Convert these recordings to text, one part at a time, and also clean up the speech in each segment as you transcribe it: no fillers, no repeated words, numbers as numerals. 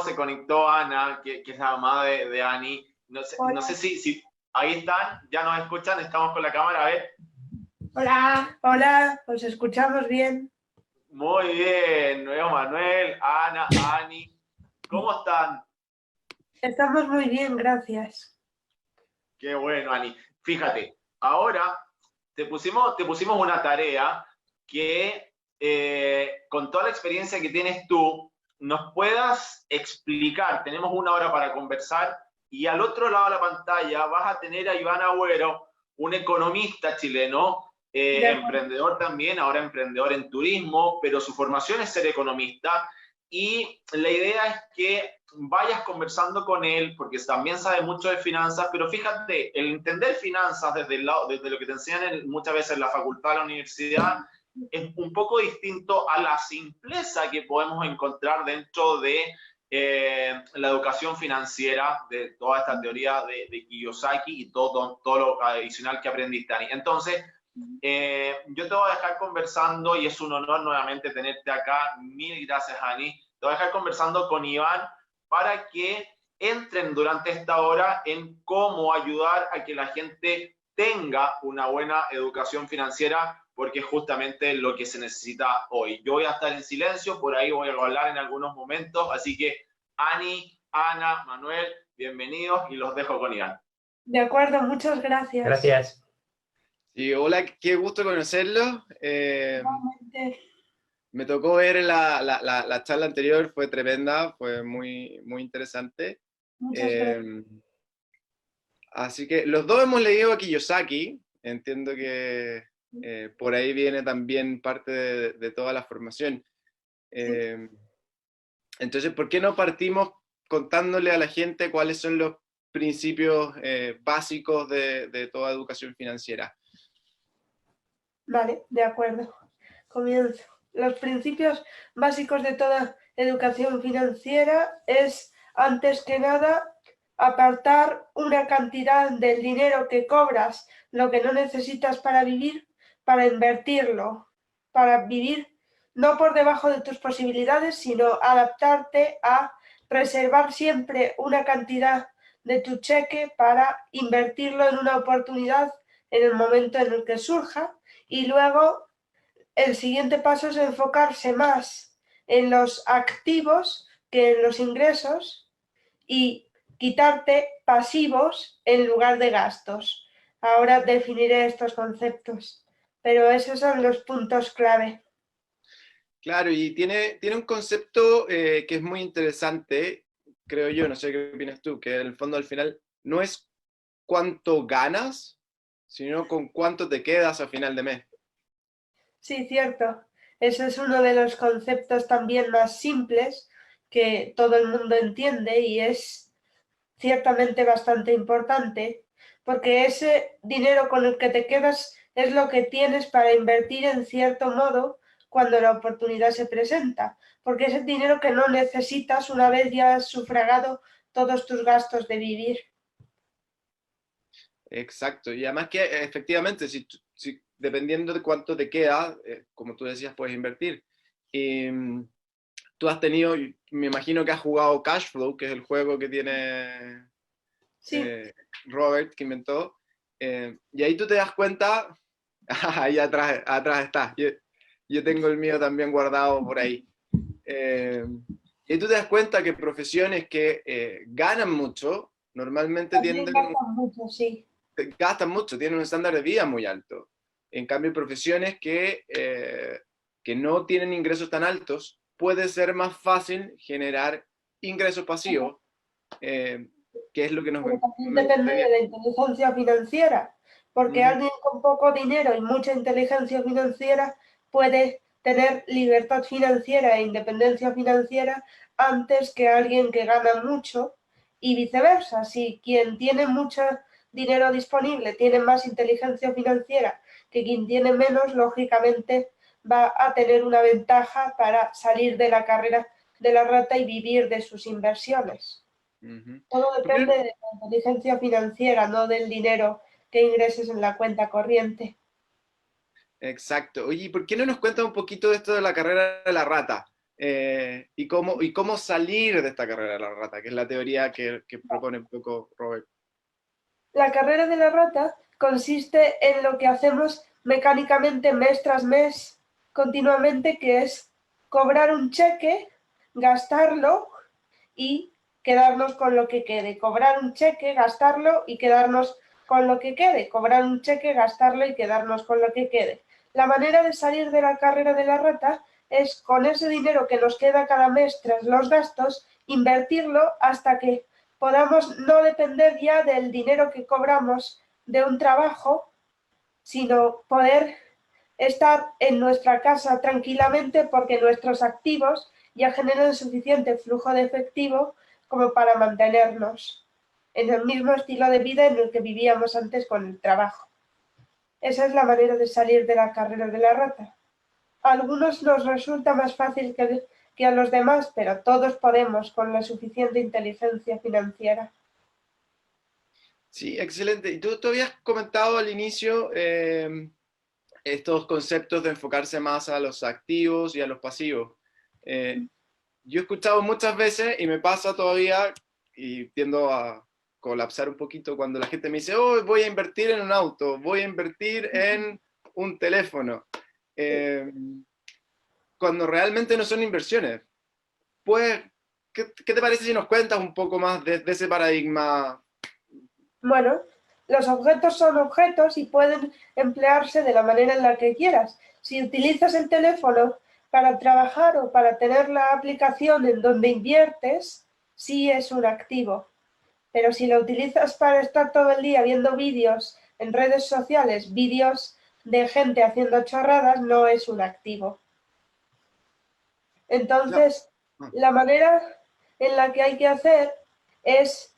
se conectó Ana, que es la mamá de Ani. No sé si ahí están, ya nos escuchan, estamos con la cámara, a ver. Hola, hola, os escuchamos bien. Muy bien, nuevo Manuel, Ana, Ani, ¿cómo están? Estamos muy bien, gracias. Qué bueno, Ani. Fíjate, ahora te pusimos una tarea que con toda la experiencia que tienes tú, nos puedas explicar, tenemos una hora para conversar, y al otro lado de la pantalla vas a tener a Iván Agüero, un economista chileno, emprendedor también, ahora emprendedor en turismo, pero su formación es ser economista, y la idea es que vayas conversando con él, porque también sabe mucho de finanzas, pero fíjate, el entender finanzas desde el lado, desde lo que te enseñan muchas veces en la facultad, en la universidad, es un poco distinto a la simpleza que podemos encontrar dentro de la educación financiera, de toda esta teoría de Kiyosaki y todo lo adicional que aprendiste, Ani. Entonces, yo te voy a dejar conversando y es un honor nuevamente tenerte acá. Mil gracias, Ani. Te voy a dejar conversando con Iván para que entren durante esta hora en cómo ayudar a que la gente tenga una buena educación financiera, porque es justamente lo que se necesita hoy. Yo voy a estar en silencio, por ahí voy a hablar en algunos momentos, así que Ani, Ana, Manuel, bienvenidos y los dejo con Iván. De acuerdo, muchas gracias. Gracias. Y hola, qué gusto conocerlo. Igualmente. Me tocó ver la charla anterior, fue tremenda, fue muy, muy interesante. Muchas gracias. Así que los dos hemos leído a Kiyosaki, entiendo que por ahí viene también parte de toda la formación. Entonces, ¿por qué no partimos contándole a la gente cuáles son los principios básicos de toda educación financiera? Vale, de acuerdo. Comienzo. Los principios básicos de toda educación financiera es, antes que nada, apartar una cantidad del dinero que cobras, lo que no necesitas para vivir, para invertirlo, para vivir no por debajo de tus posibilidades, sino adaptarte a reservar siempre una cantidad de tu cheque para invertirlo en una oportunidad en el momento en el que surja. Y luego el siguiente paso es enfocarse más en los activos que en los ingresos y quitarte pasivos en lugar de gastos. Ahora definiré estos conceptos, pero esos son los puntos clave. Claro, y tiene un concepto que es muy interesante, creo yo, no sé qué opinas tú, que en el fondo al final no es cuánto ganas, sino con cuánto te quedas a final de mes. Sí, cierto. Ese es uno de los conceptos también más simples que todo el mundo entiende y es ciertamente bastante importante, porque ese dinero con el que te quedas es lo que tienes para invertir en cierto modo cuando la oportunidad se presenta, porque es el dinero que no necesitas una vez ya has sufragado todos tus gastos de vivir. Exacto, y además que efectivamente, si dependiendo de cuánto te queda, como tú decías, puedes invertir. Y, tú has tenido, me imagino que has jugado Cash Flow, que es el juego que tiene Sí, Robert, que inventó, y ahí tú te das cuenta, ahí atrás está, yo tengo el mío también guardado por ahí. Y tú te das cuenta que profesiones que ganan mucho, normalmente también gastan mucho, sí. gastan mucho, tienen un estándar de vida muy alto. En cambio, profesiones que no tienen ingresos tan altos, puede ser más fácil generar ingresos pasivos, que es lo que Pero también depende de la inteligencia financiera, porque alguien con poco dinero y mucha inteligencia financiera puede tener libertad financiera e independencia financiera antes que alguien que gana mucho y viceversa. Si quien tiene mucho dinero disponible tiene más inteligencia financiera que quien tiene menos, lógicamente va a tener una ventaja para salir de la carrera de la rata y vivir de sus inversiones. Todo depende de la inteligencia financiera, no del dinero que ingreses en la cuenta corriente. Exacto. Oye, ¿por qué no nos cuentas un poquito de esto de la carrera de la rata? y cómo salir de esta carrera de la rata, que es la teoría que propone un poco Robert. La carrera de la rata consiste en lo que hacemos mecánicamente mes tras mes, continuamente, que es cobrar un cheque, gastarlo y quedarnos con lo que quede. Cobrar un cheque, gastarlo y quedarnos con lo que quede. Cobrar un cheque, gastarlo y quedarnos con lo que quede. La manera de salir de la carrera de la rata es, con ese dinero que nos queda cada mes tras los gastos, invertirlo hasta que podamos no depender ya del dinero que cobramos de un trabajo, sino poder estar en nuestra casa tranquilamente porque nuestros activos ya generan suficiente flujo de efectivo como para mantenernos en el mismo estilo de vida en el que vivíamos antes con el trabajo. Esa es la manera de salir de la carrera de la rata. A algunos nos resulta más fácil que a los demás, pero todos podemos con la suficiente inteligencia financiera. Sí, excelente. Y tú habías comentado al inicio estos conceptos de enfocarse más a los activos y a los pasivos. Yo he escuchado muchas veces y me pasa todavía y tiendo a colapsar un poquito cuando la gente me dice, oh, voy a invertir en un auto, voy a invertir en un teléfono, cuando realmente no son inversiones. Pues, ¿qué te parece si nos cuentas un poco más de ese paradigma? Bueno, los objetos son objetos y pueden emplearse de la manera en la que quieras. Si utilizas el teléfono para trabajar o para tener la aplicación en donde inviertes, sí es un activo. Pero si lo utilizas para estar todo el día viendo vídeos en redes sociales, vídeos de gente haciendo chorradas, no es un activo. Entonces, la manera en la que hay que hacer es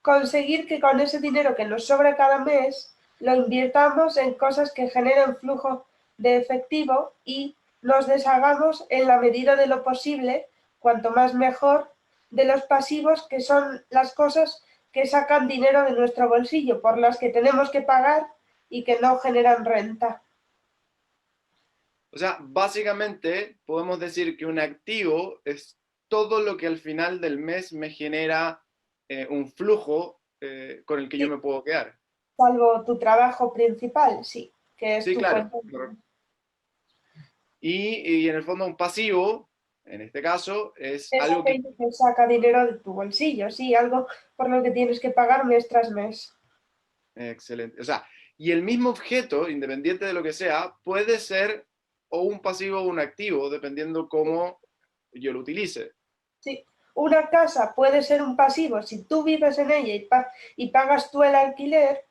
conseguir que con ese dinero que nos sobra cada mes lo invirtamos en cosas que generen flujo de efectivo y nos deshagamos en la medida de lo posible, cuanto más mejor, de los pasivos, que son las cosas que sacan dinero de nuestro bolsillo, por las que tenemos que pagar y que no generan renta. O sea, básicamente podemos decir que un activo es todo lo que al final del mes me genera un flujo con el que yo Sí, me puedo quedar. salvo tu trabajo principal, sí, que es Sí, tu claro. cuenta. Y en el fondo un pasivo, en este caso, es Es algo que... aquello que saca dinero de tu bolsillo, sí, algo por lo que tienes que pagar mes tras mes. Excelente. O sea, y el mismo objeto, independiente de lo que sea, puede ser o un pasivo o un activo, dependiendo cómo yo lo utilice. Sí. Una casa puede ser un pasivo si tú vives en ella y pagas tú el alquiler,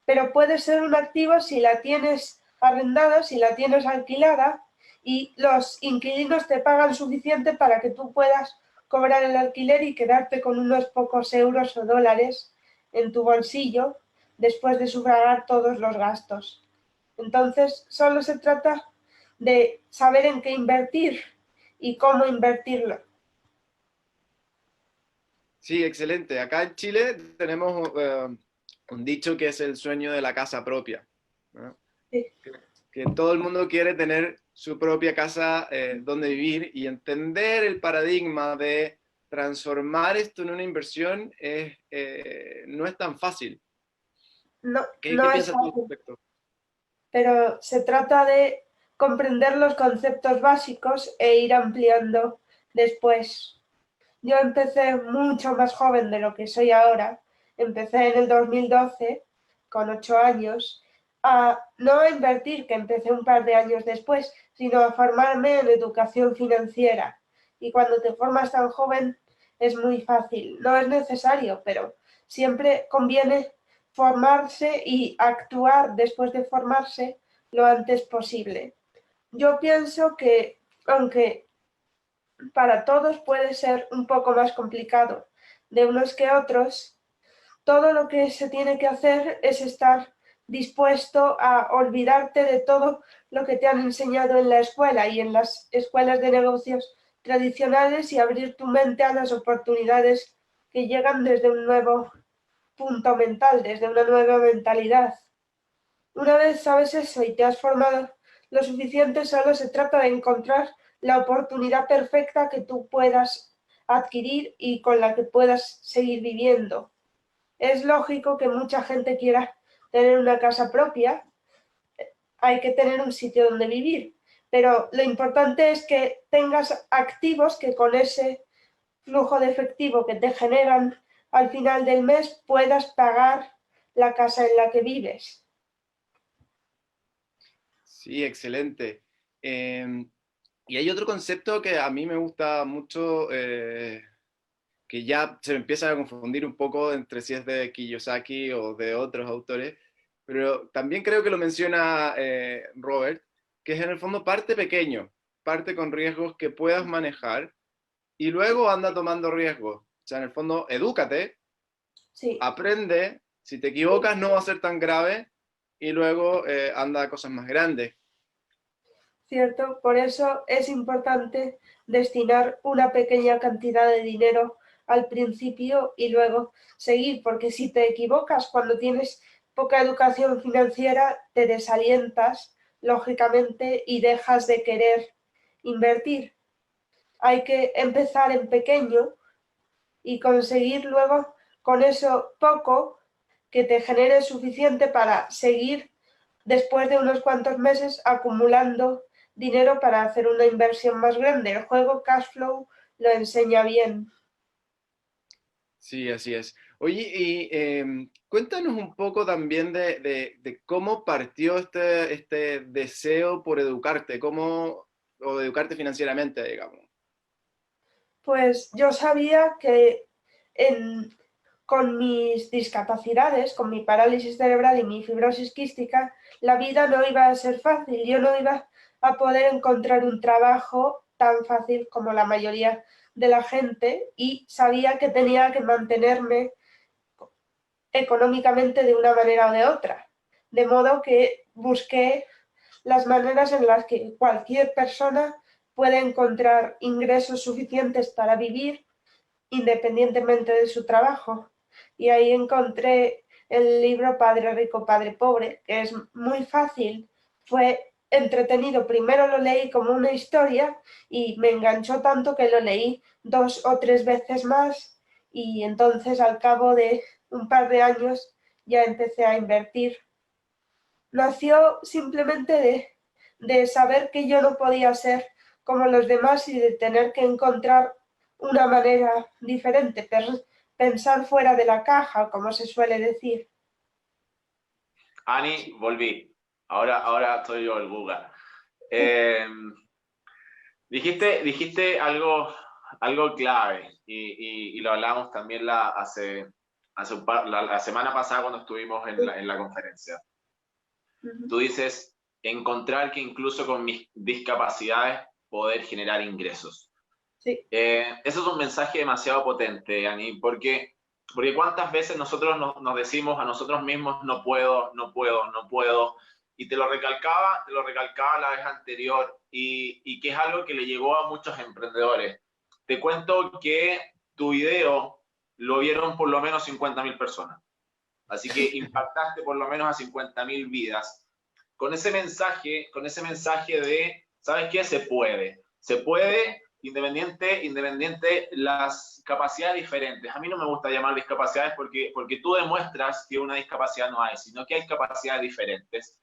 pero puede ser un activo si la tienes arrendada, si la tienes alquilada y los inquilinos te pagan suficiente para que tú puedas cobrar el alquiler y quedarte con unos pocos euros o dólares en tu bolsillo después de sufragar todos los gastos. Entonces, solo se trata de saber en qué invertir y cómo invertirlo. Sí, excelente. Acá en Chile tenemos un dicho que es el sueño de la casa propia, ¿no? Sí. Que todo el mundo quiere tener su propia casa donde vivir y entender el paradigma de transformar esto en una inversión no es tan fácil. No, ¿Qué no es piensas tú al fácil, respecto? pero se trata de comprender los conceptos básicos e ir ampliando después. Yo empecé mucho más joven de lo que soy ahora. Empecé en el 2012, con 8 años, a no a invertir, que empecé un par de años después, sino a formarme en educación financiera. Y cuando te formas tan joven es muy fácil. No es necesario, pero siempre conviene formarse y actuar después de formarse lo antes posible. Yo pienso que, aunque para todos puede ser un poco más complicado de unos que otros, todo lo que se tiene que hacer es estar dispuesto a olvidarte de todo lo que te han enseñado en la escuela y en las escuelas de negocios tradicionales y abrir tu mente a las oportunidades que llegan desde un nuevo punto mental, desde una nueva mentalidad. Una vez sabes eso y te has formado lo suficiente, solo se trata de encontrar la oportunidad perfecta que tú puedas adquirir y con la que puedas seguir viviendo. Es lógico que mucha gente quiera tener una casa propia, hay que tener un sitio donde vivir, pero lo importante es que tengas activos que con ese flujo de efectivo que te generan al final del mes puedas pagar la casa en la que vives. Sí, excelente. Y hay otro concepto que a mí me gusta mucho, que ya se me empieza a confundir un poco entre si es de Kiyosaki o de otros autores, pero también creo que lo menciona Robert, que es en el fondo parte pequeño, parte con riesgos que puedas manejar y luego anda tomando riesgos. O sea, en el fondo, edúcate, Sí, aprende, si te equivocas no va a ser tan grave y luego anda a cosas más grandes. cierto. Por eso es importante destinar una pequeña cantidad de dinero al principio y luego seguir, porque si te equivocas cuando tienes poca educación financiera, te desalientas, lógicamente, y dejas de querer invertir. Hay que empezar en pequeño y conseguir luego con eso poco que te genere suficiente para seguir después de unos cuantos meses acumulando dinero para hacer una inversión más grande. El juego Cash Flow lo enseña bien. Sí, así es. Oye, y cuéntanos un poco también de cómo partió este deseo por educarte, o educarte financieramente, digamos. Pues yo sabía que en, con mis discapacidades, con mi parálisis cerebral y mi fibrosis quística, la vida no iba a ser fácil. Yo no iba a poder encontrar un trabajo tan fácil como la mayoría de la gente y sabía que tenía que mantenerme económicamente de una manera o de otra. De modo que busqué las maneras en las que cualquier persona puede encontrar ingresos suficientes para vivir independientemente de su trabajo. Y ahí encontré el libro Padre Rico, Padre Pobre, que es muy fácil, fue entretenido. Primero lo leí como una historia y me enganchó tanto que lo leí 2 o 3 veces más y entonces al cabo de un par de años ya empecé a invertir. Nació simplemente de saber que yo no podía ser como los demás y de tener que encontrar una manera diferente, pensar fuera de la caja, como se suele decir. Ani, volví. Ahora soy yo el Buga. Eh, dijiste algo clave y lo hablamos también la semana pasada cuando estuvimos en la conferencia. Tú dices, encontrar que incluso con mis discapacidades poder generar ingresos. Sí, Eso es un mensaje demasiado potente, Ani, porque cuántas veces nosotros nos decimos a nosotros mismos, no puedo, no puedo, no puedo, y te lo recalcaba la vez anterior, y que es algo que le llegó a muchos emprendedores. Te cuento que tu video lo vieron por lo menos 50.000 personas, así que impactaste por lo menos a 50.000 vidas con ese mensaje de, ¿sabes qué? Se puede independiente las capacidades diferentes. A mí no me gusta llamar discapacidades porque tú demuestras que una discapacidad no hay, sino que hay capacidades diferentes.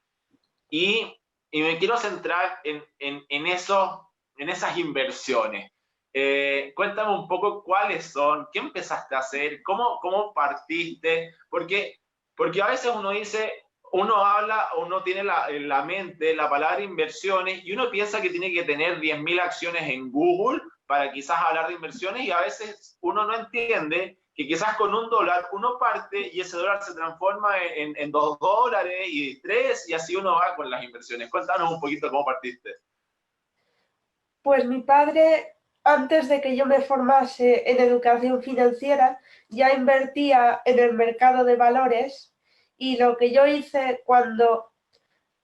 Y me quiero centrar en esas inversiones. Cuéntame un poco cuáles son, qué empezaste a hacer, cómo partiste, porque a veces uno dice, uno habla, uno tiene en la mente la palabra inversiones y uno piensa que tiene que tener 10.000 acciones en Google para quizás hablar de inversiones y a veces uno no entiende que quizás con $1 uno parte y ese dólar se transforma en $2 y 3 y así uno va con las inversiones. Cuéntanos un poquito cómo partiste. pues mi padre, antes de que yo me formase en educación financiera, ya invertía en el mercado de valores y lo que yo hice cuando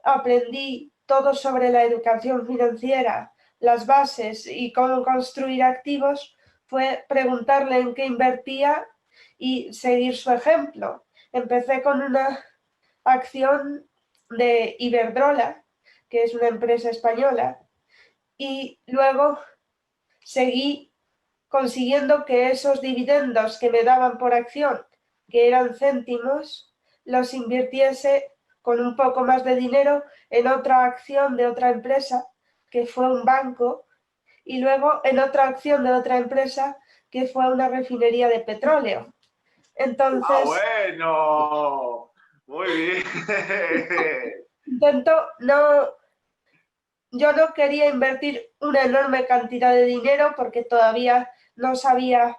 aprendí todo sobre la educación financiera, las bases y cómo construir activos, fue preguntarle en qué invertía y seguir su ejemplo. Empecé con una acción de Iberdrola, que es una empresa española, y luego seguí consiguiendo que esos dividendos que me daban por acción, que eran céntimos, los invirtiese con un poco más de dinero en otra acción de otra empresa, que fue un banco, y luego en otra acción de otra empresa, que fue una refinería de petróleo. Entonces, bueno, muy bien. Yo no quería invertir una enorme cantidad de dinero porque todavía no sabía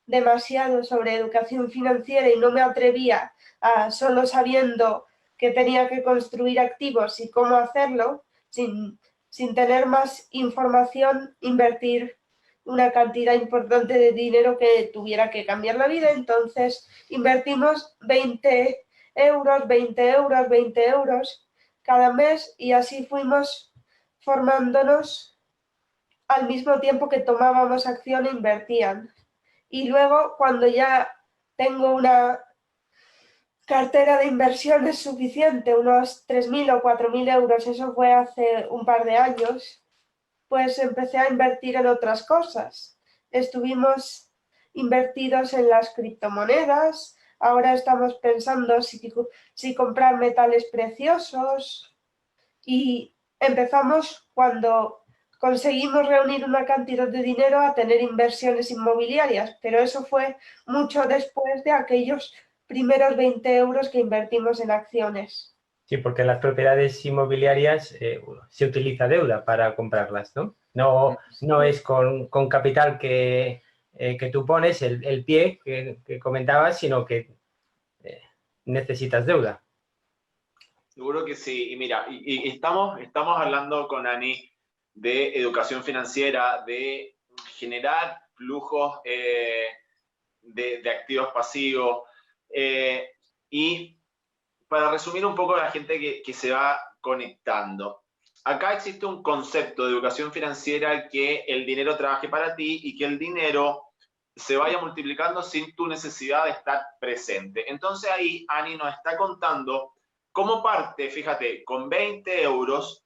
demasiado sobre educación financiera y no me atrevía a, solo sabiendo que tenía que construir activos y cómo hacerlo, sin tener más información, invertir una cantidad importante de dinero que tuviera que cambiar la vida. Entonces invertimos 20 euros, 20 euros, 20 euros cada mes y así fuimos formándonos al mismo tiempo que tomábamos acción e invertían. Y luego, cuando ya tengo una cartera de inversiones suficiente, unos 3.000 o 4.000 euros, eso fue hace un par de años, pues empecé a invertir en otras cosas. Estuvimos invertidos en las criptomonedas, ahora estamos pensando si comprar metales preciosos y empezamos cuando conseguimos reunir una cantidad de dinero a tener inversiones inmobiliarias, pero eso fue mucho después de aquellos primeros 20 euros que invertimos en acciones. Sí, porque en las propiedades inmobiliarias se utiliza deuda para comprarlas, ¿no? No es con capital que tú pones, el pie que comentabas, sino que necesitas deuda. Seguro que sí. Y mira, estamos hablando con Ani de educación financiera, de generar flujos de activos pasivos. Y para resumir un poco a la gente que se va conectando, acá existe un concepto de educación financiera, que el dinero trabaje para ti y que el dinero se vaya multiplicando sin tu necesidad de estar presente. Entonces ahí Ani nos está contando cómo parte, fíjate, con 20 euros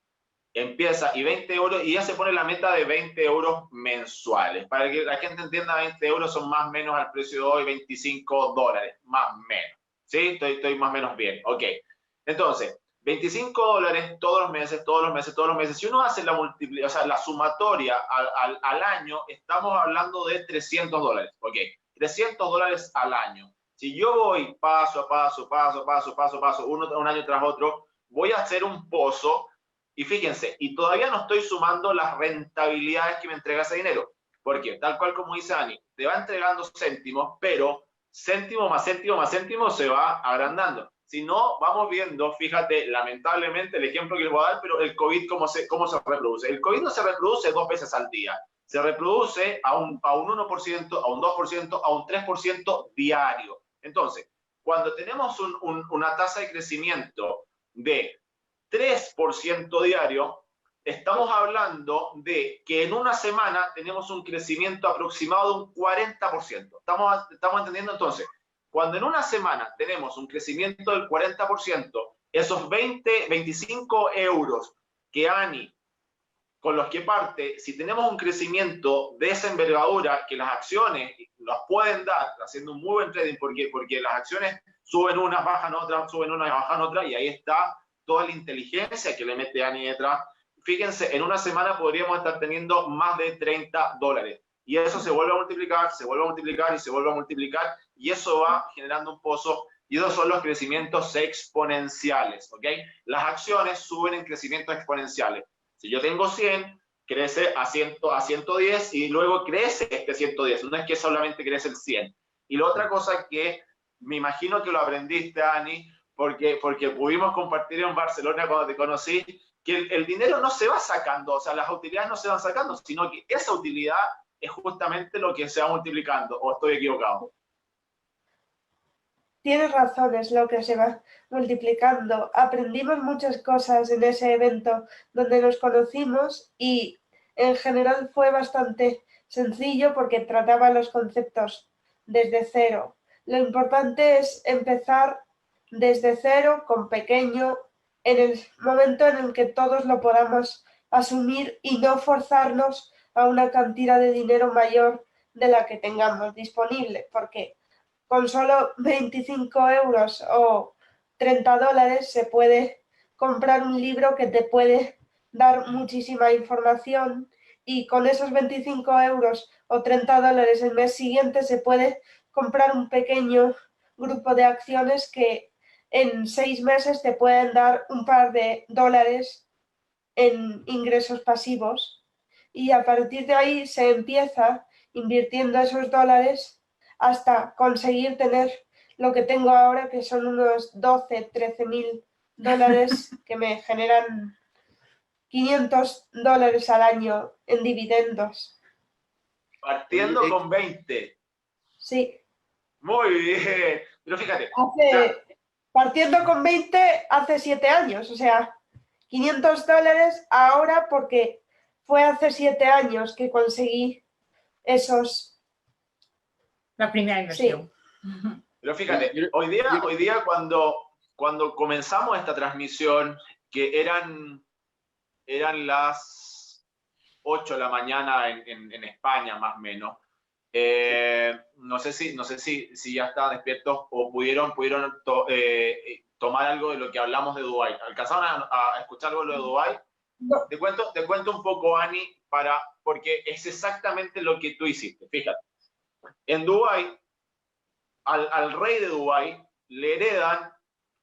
empieza y 20 euros y ya se pone la meta de 20 euros mensuales. Para que la gente entienda, 20 euros son más o menos al precio de hoy, 25 dólares, más o menos. ¿Sí? Estoy más o menos bien. Ok. Entonces, 25 dólares todos los meses, todos los meses, todos los meses. Si uno hace la multiplicación, o sea, la sumatoria al año, estamos hablando de 300 dólares. Ok. 300 dólares al año. Si yo voy paso a paso, un año tras otro, voy a hacer un pozo. Y fíjense, y todavía no estoy sumando las rentabilidades que me entrega ese dinero. Porque, tal cual como dice Ani, te va entregando céntimos, pero céntimo más céntimo más céntimo se va agrandando. Si no, vamos viendo, fíjate, lamentablemente el ejemplo que les voy a dar, pero el COVID, ¿cómo se reproduce? El COVID no se reproduce 2 veces al día. Se reproduce a un 1%, a un 2%, a un 3% diario. Entonces, cuando tenemos una tasa de crecimiento de 3% diario, estamos hablando de que en una semana tenemos un crecimiento aproximado de un 40%. ¿Estamos entendiendo? Entonces, cuando en una semana tenemos un crecimiento del 40%, esos 25 euros que Ani, con los que parte, si tenemos un crecimiento de esa envergadura, que las acciones nos pueden dar, haciendo un muy buen trading, porque las acciones suben unas, bajan otras, suben unas, bajan otras, y ahí está toda la inteligencia que le mete Ani detrás. Fíjense, en una semana podríamos estar teniendo más de 30 dólares. Y eso se vuelve a multiplicar, se vuelve a multiplicar y se vuelve a multiplicar. Y eso va generando un pozo. Y esos son los crecimientos exponenciales, ¿ok? Las acciones suben en crecimientos exponenciales. Si yo tengo 100, crece a 110 y luego crece este 110. No es que solamente crece el 100. Y la otra cosa que me imagino que lo aprendiste, Ani, porque pudimos compartir en Barcelona cuando te conocí, que el dinero no se va sacando, o sea, las utilidades no se van sacando, sino que esa utilidad es justamente lo que se va multiplicando. ¿O estoy equivocado? Tienes razón, es lo que se va multiplicando. Aprendimos muchas cosas en ese evento donde nos conocimos y en general fue bastante sencillo porque trataba los conceptos desde cero. Lo importante es empezar desde cero, con pequeño, en el momento en el que todos lo podamos asumir y no forzarnos a una cantidad de dinero mayor de la que tengamos disponible, porque con solo 25 euros o 30 dólares se puede comprar un libro que te puede dar muchísima información, y con esos 25 euros o 30 dólares el mes siguiente se puede comprar un pequeño grupo de acciones que en 6 meses te pueden dar un par de dólares en ingresos pasivos, y a partir de ahí se empieza invirtiendo esos dólares hasta conseguir tener lo que tengo ahora, que son unos 12, 13 mil dólares que me generan 500 dólares al año en dividendos. Partiendo Oye, con 20. Sí, Muy bien. Pero fíjate, o sea, partiendo con 20 hace 7 años, o sea, 500 dólares ahora porque fue hace 7 años que conseguí esos. La primera inversión. pero fíjate, yo- hoy día cuando comenzamos esta transmisión, que eran las 8 de la mañana en España, más o menos. No sé si ya estaban despiertos o pudieron tomar algo de lo que hablamos de Dubái. ¿Alcanzaron a escuchar algo de lo de Dubái? No. Te cuento un poco, Ani, porque es exactamente lo que tú hiciste. Fíjate, en Dubái, al rey de Dubái le heredan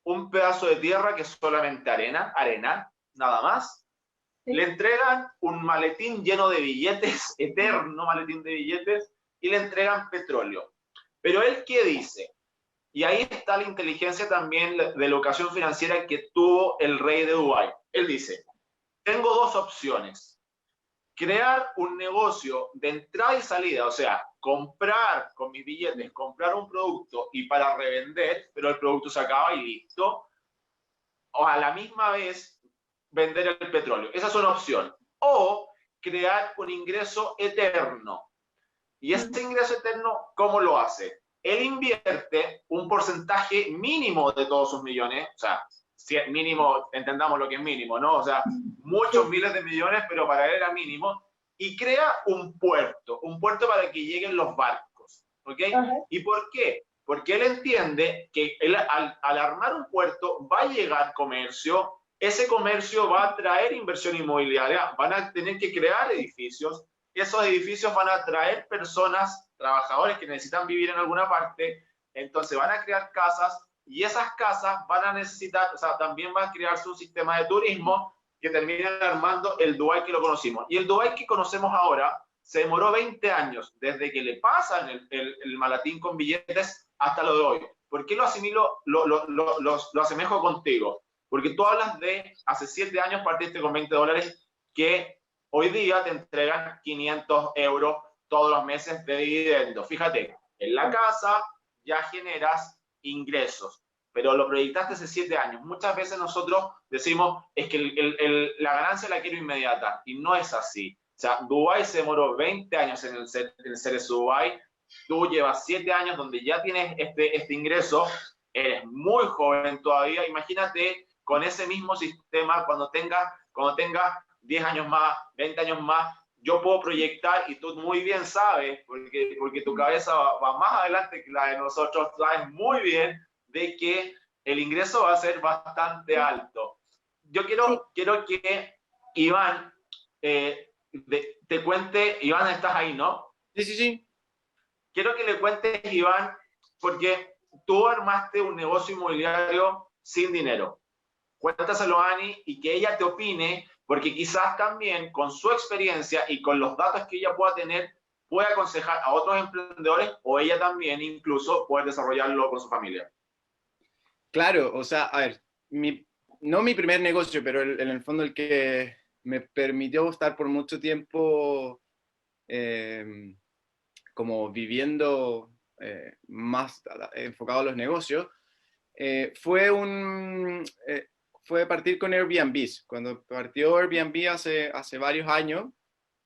un pedazo de tierra que es solamente arena, nada más. Sí. Le entregan un maletín lleno de billetes, eterno maletín de billetes, y le entregan petróleo. Pero él, ¿qué dice? Y ahí está la inteligencia también de la educación financiera que tuvo el rey de Dubái. Él dice, tengo dos opciones. Crear un negocio de entrada y salida, o sea, comprar con mis billetes, comprar un producto y para revender, pero el producto se acaba y listo. O a la misma vez vender el petróleo. Esa es una opción. O crear un ingreso eterno. Y ese ingreso eterno, ¿cómo lo hace? Él invierte un porcentaje mínimo de todos sus millones, o sea, mínimo, entendamos lo que es mínimo, ¿no? O sea, muchos miles de millones, pero para él era mínimo, y crea un puerto para que lleguen los barcos, ¿ok? Ajá. ¿Y por qué? Porque él entiende que él, al armar un puerto va a llegar comercio, ese comercio va a traer inversión inmobiliaria, van a tener que crear edificios, esos edificios van a atraer personas, trabajadores que necesitan vivir en alguna parte, entonces van a crear casas y esas casas van a necesitar, o sea, también va a crearse un sistema de turismo que termina armando el Dubái que lo conocimos. Y el Dubái que conocemos ahora se demoró 20 años desde que le pasan el maletín con billetes hasta lo de hoy. ¿Por qué lo asimilo, lo asemejo contigo? Porque tú hablas de hace 7 años partiste con 20 dólares que hoy día te entregan 500 euros todos los meses de dividendo. Fíjate, en la casa ya generas ingresos, pero lo proyectaste hace 7 años. Muchas veces nosotros decimos, es que la ganancia la quiero inmediata, y no es así. O sea, Dubái se demoró 20 años en el ser Dubái. Tú llevas 7 años donde ya tienes este ingreso, eres muy joven todavía. Imagínate con ese mismo sistema cuando tengas 10 años más, 20 años más, yo puedo proyectar, y tú muy bien sabes, porque tu cabeza va más adelante que la de nosotros, sabes muy bien de que el ingreso va a ser bastante alto. Yo quiero que Iván te cuente. Iván, estás ahí, ¿no? Sí. Quiero que le cuentes, Iván, porque tú armaste un negocio inmobiliario sin dinero. Cuéntaselo a Ani y que ella te opine, porque quizás también con su experiencia y con los datos que ella pueda tener, puede aconsejar a otros emprendedores, o ella también incluso puede desarrollarlo con su familia. Claro, o sea, a ver, no mi primer negocio, pero en el fondo el que me permitió estar por mucho tiempo como viviendo más enfocado a los negocios, fue partir con Airbnb. Cuando partió Airbnb hace varios años,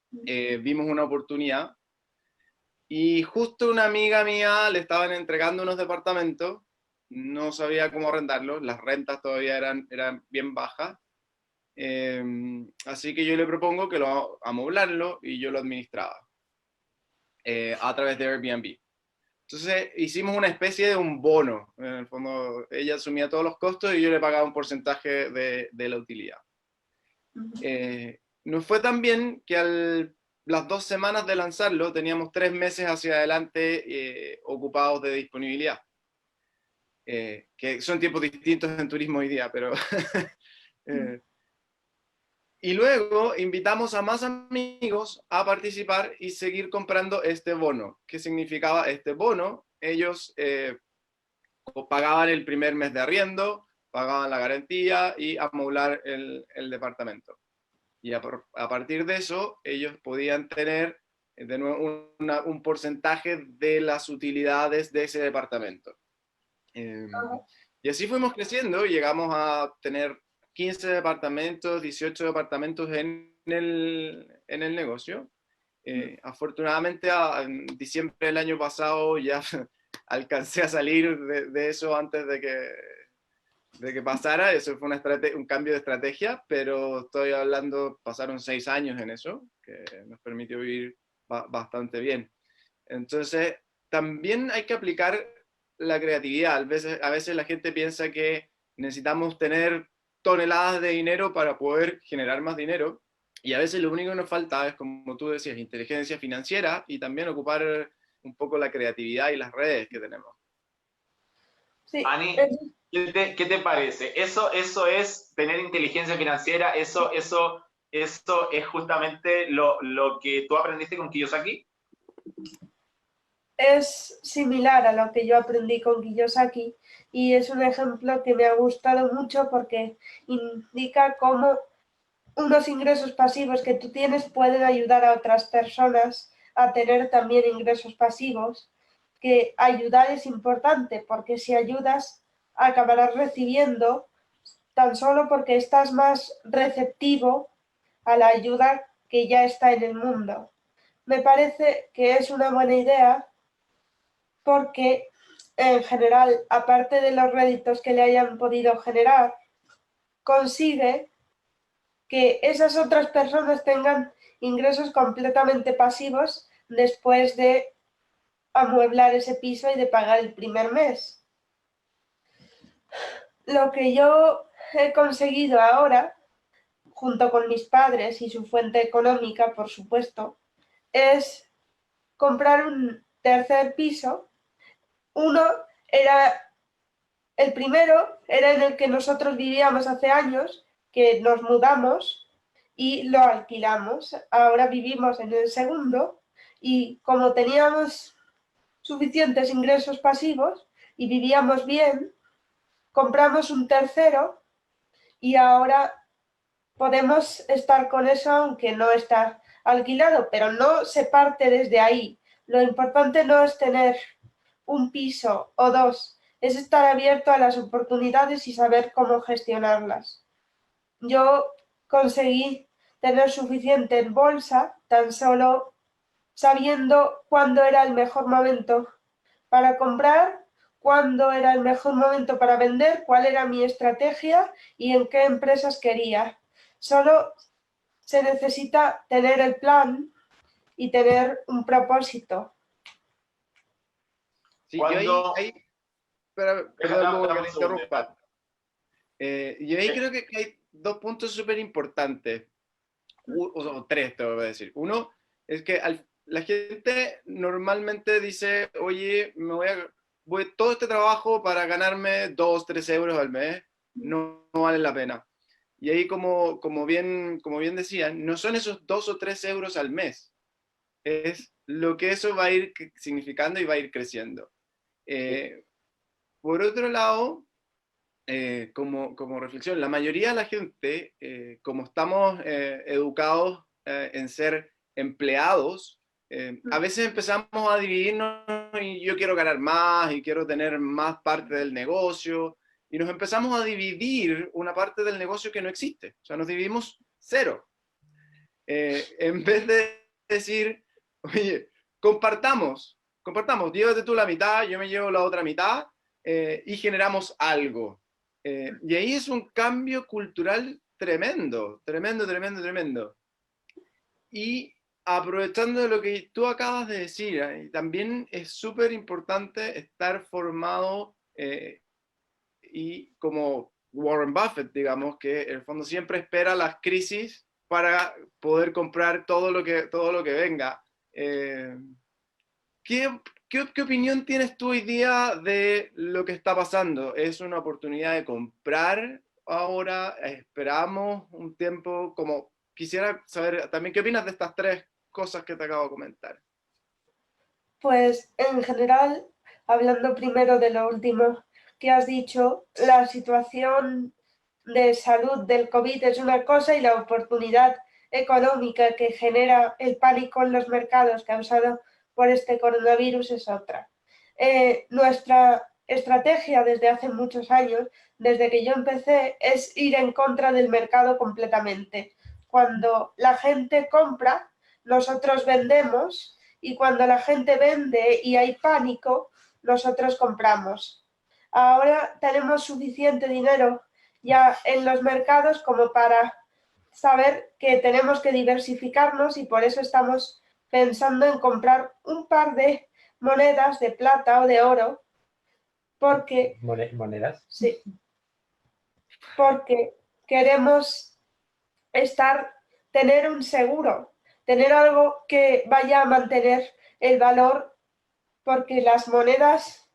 vimos una oportunidad y justo una amiga mía le estaban entregando unos departamentos, no sabía cómo arrendarlos, las rentas todavía eran bien bajas, Así que yo le propongo que lo amoblarlo y yo lo administraba a través de Airbnb. Entonces hicimos una especie de un bono. En el fondo, ella asumía todos los costos y yo le pagaba un porcentaje de la utilidad. Nos fue tan bien que las 2 semanas de lanzarlo teníamos 3 meses hacia adelante ocupados de disponibilidad. Que son tiempos distintos en turismo hoy día, pero... y luego invitamos a más amigos a participar y seguir comprando este bono. ¿Qué significaba este bono? Ellos pagaban el primer mes de arriendo, pagaban la garantía y amoblar el departamento. Y a partir de eso, ellos podían tener de nuevo un porcentaje de las utilidades de ese departamento. Y así fuimos creciendo y llegamos a tener 15 departamentos, 18 departamentos en el negocio. Afortunadamente, en diciembre del año pasado ya alcancé a salir de eso antes de que pasara. Eso fue un cambio de estrategia, pero estoy hablando, pasaron 6 años en eso, que nos permitió vivir bastante bien. Entonces, también hay que aplicar la creatividad. A veces la gente piensa que necesitamos tener toneladas de dinero para poder generar más dinero, y a veces lo único que nos falta es, como tú decías, inteligencia financiera y también ocupar un poco la creatividad y las redes que tenemos. Sí, Ani, ¿qué te parece? Eso es tener inteligencia financiera, eso es justamente lo que tú aprendiste con Kiyosaki. es similar a lo que yo aprendí con Kiyosaki y es un ejemplo que me ha gustado mucho porque indica cómo unos ingresos pasivos que tú tienes pueden ayudar a otras personas a tener también ingresos pasivos, que ayudar es importante porque si ayudas acabarás recibiendo tan solo porque estás más receptivo a la ayuda que ya está en el mundo. Me parece que es una buena idea porque en general, aparte de los réditos que le hayan podido generar, consigue que esas otras personas tengan ingresos completamente pasivos después de amueblar ese piso y de pagar el primer mes. Lo que yo he conseguido ahora, junto con mis padres y su fuente económica, por supuesto, es comprar un tercer piso. El primero era en el que nosotros vivíamos hace años, que nos mudamos y lo alquilamos. Ahora vivimos en el segundo y como teníamos suficientes ingresos pasivos y vivíamos bien, compramos un tercero y ahora podemos estar con eso aunque no está alquilado, pero no se parte desde ahí. Lo importante no es tener un piso o 2, es estar abierto a las oportunidades y saber cómo gestionarlas. Yo conseguí tener suficiente en bolsa tan solo sabiendo cuándo era el mejor momento para comprar, cuándo era el mejor momento para vender, cuál era mi estrategia y en qué empresas quería. Solo se necesita tener el plan y tener un propósito. Sí, Cuando... perdón, Lugo, que te interrumpa. Yo ahí Sí. creo que hay 2 puntos súper importantes, o 3 te voy a decir. Uno es que la gente normalmente dice, oye, voy todo este trabajo para ganarme 2, 3 euros al mes, no vale la pena. Y ahí, como bien decían, no son esos 2 o 3 euros al mes, es lo que eso va a ir significando y va a ir creciendo. Por otro lado, como reflexión, la mayoría de la gente, como estamos educados en ser empleados, a veces empezamos a dividirnos y yo quiero ganar más y quiero tener más parte del negocio, y nos empezamos a dividir una parte del negocio que no existe. O sea, nos dividimos 0. En vez de decir, oye, compartamos, llévate tú la mitad, yo me llevo la otra mitad, y generamos algo. Y ahí es un cambio cultural tremendo, tremendo, tremendo, tremendo. Y aprovechando de lo que tú acabas de decir, también es súper importante estar formado y como Warren Buffett, digamos, que en el fondo siempre espera las crisis para poder comprar todo lo que venga. ¿Qué opinión tienes tú hoy día de lo que está pasando? ¿Es una oportunidad de comprar ahora? ¿Esperamos un tiempo? Como quisiera saber también qué opinas de estas tres cosas que te acabo de comentar. Pues en general, hablando primero de lo último que has dicho, la situación de salud del COVID es una cosa y la oportunidad económica que genera el pánico en los mercados causado por este coronavirus es otra. Nuestra estrategia desde hace muchos años, desde que yo empecé, es ir en contra del mercado completamente. Cuando la gente compra, nosotros vendemos y cuando la gente vende y hay pánico, nosotros compramos. Ahora tenemos suficiente dinero ya en los mercados como para saber que tenemos que diversificarnos y por eso estamos pensando en comprar un par de monedas de plata o de oro porque ¿Monedas? sí, porque queremos tener un seguro, tener algo que vaya a mantener el valor, porque las monedas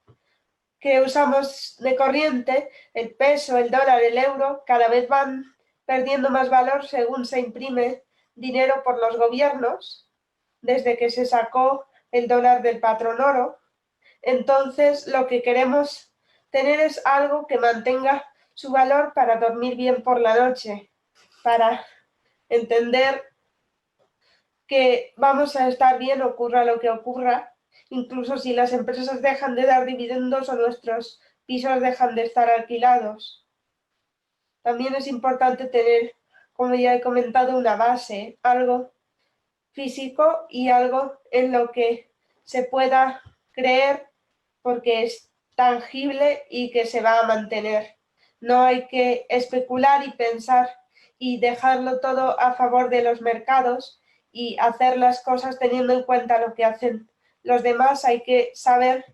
que usamos de corriente, el peso, el dólar, el euro, cada vez van perdiendo más valor según se imprime dinero por los gobiernos, desde que se sacó el dólar del patrón oro. Entonces, lo que queremos tener es algo que mantenga su valor para dormir bien por la noche, para entender que vamos a estar bien ocurra lo que ocurra, incluso si las empresas dejan de dar dividendos o nuestros pisos dejan de estar alquilados. También es importante tener, como ya he comentado, una base, algo físico y algo en lo que se pueda creer porque es tangible y que se va a mantener. No hay que especular y pensar y dejarlo todo a favor de los mercados y hacer las cosas teniendo en cuenta lo que hacen los demás. Hay que saber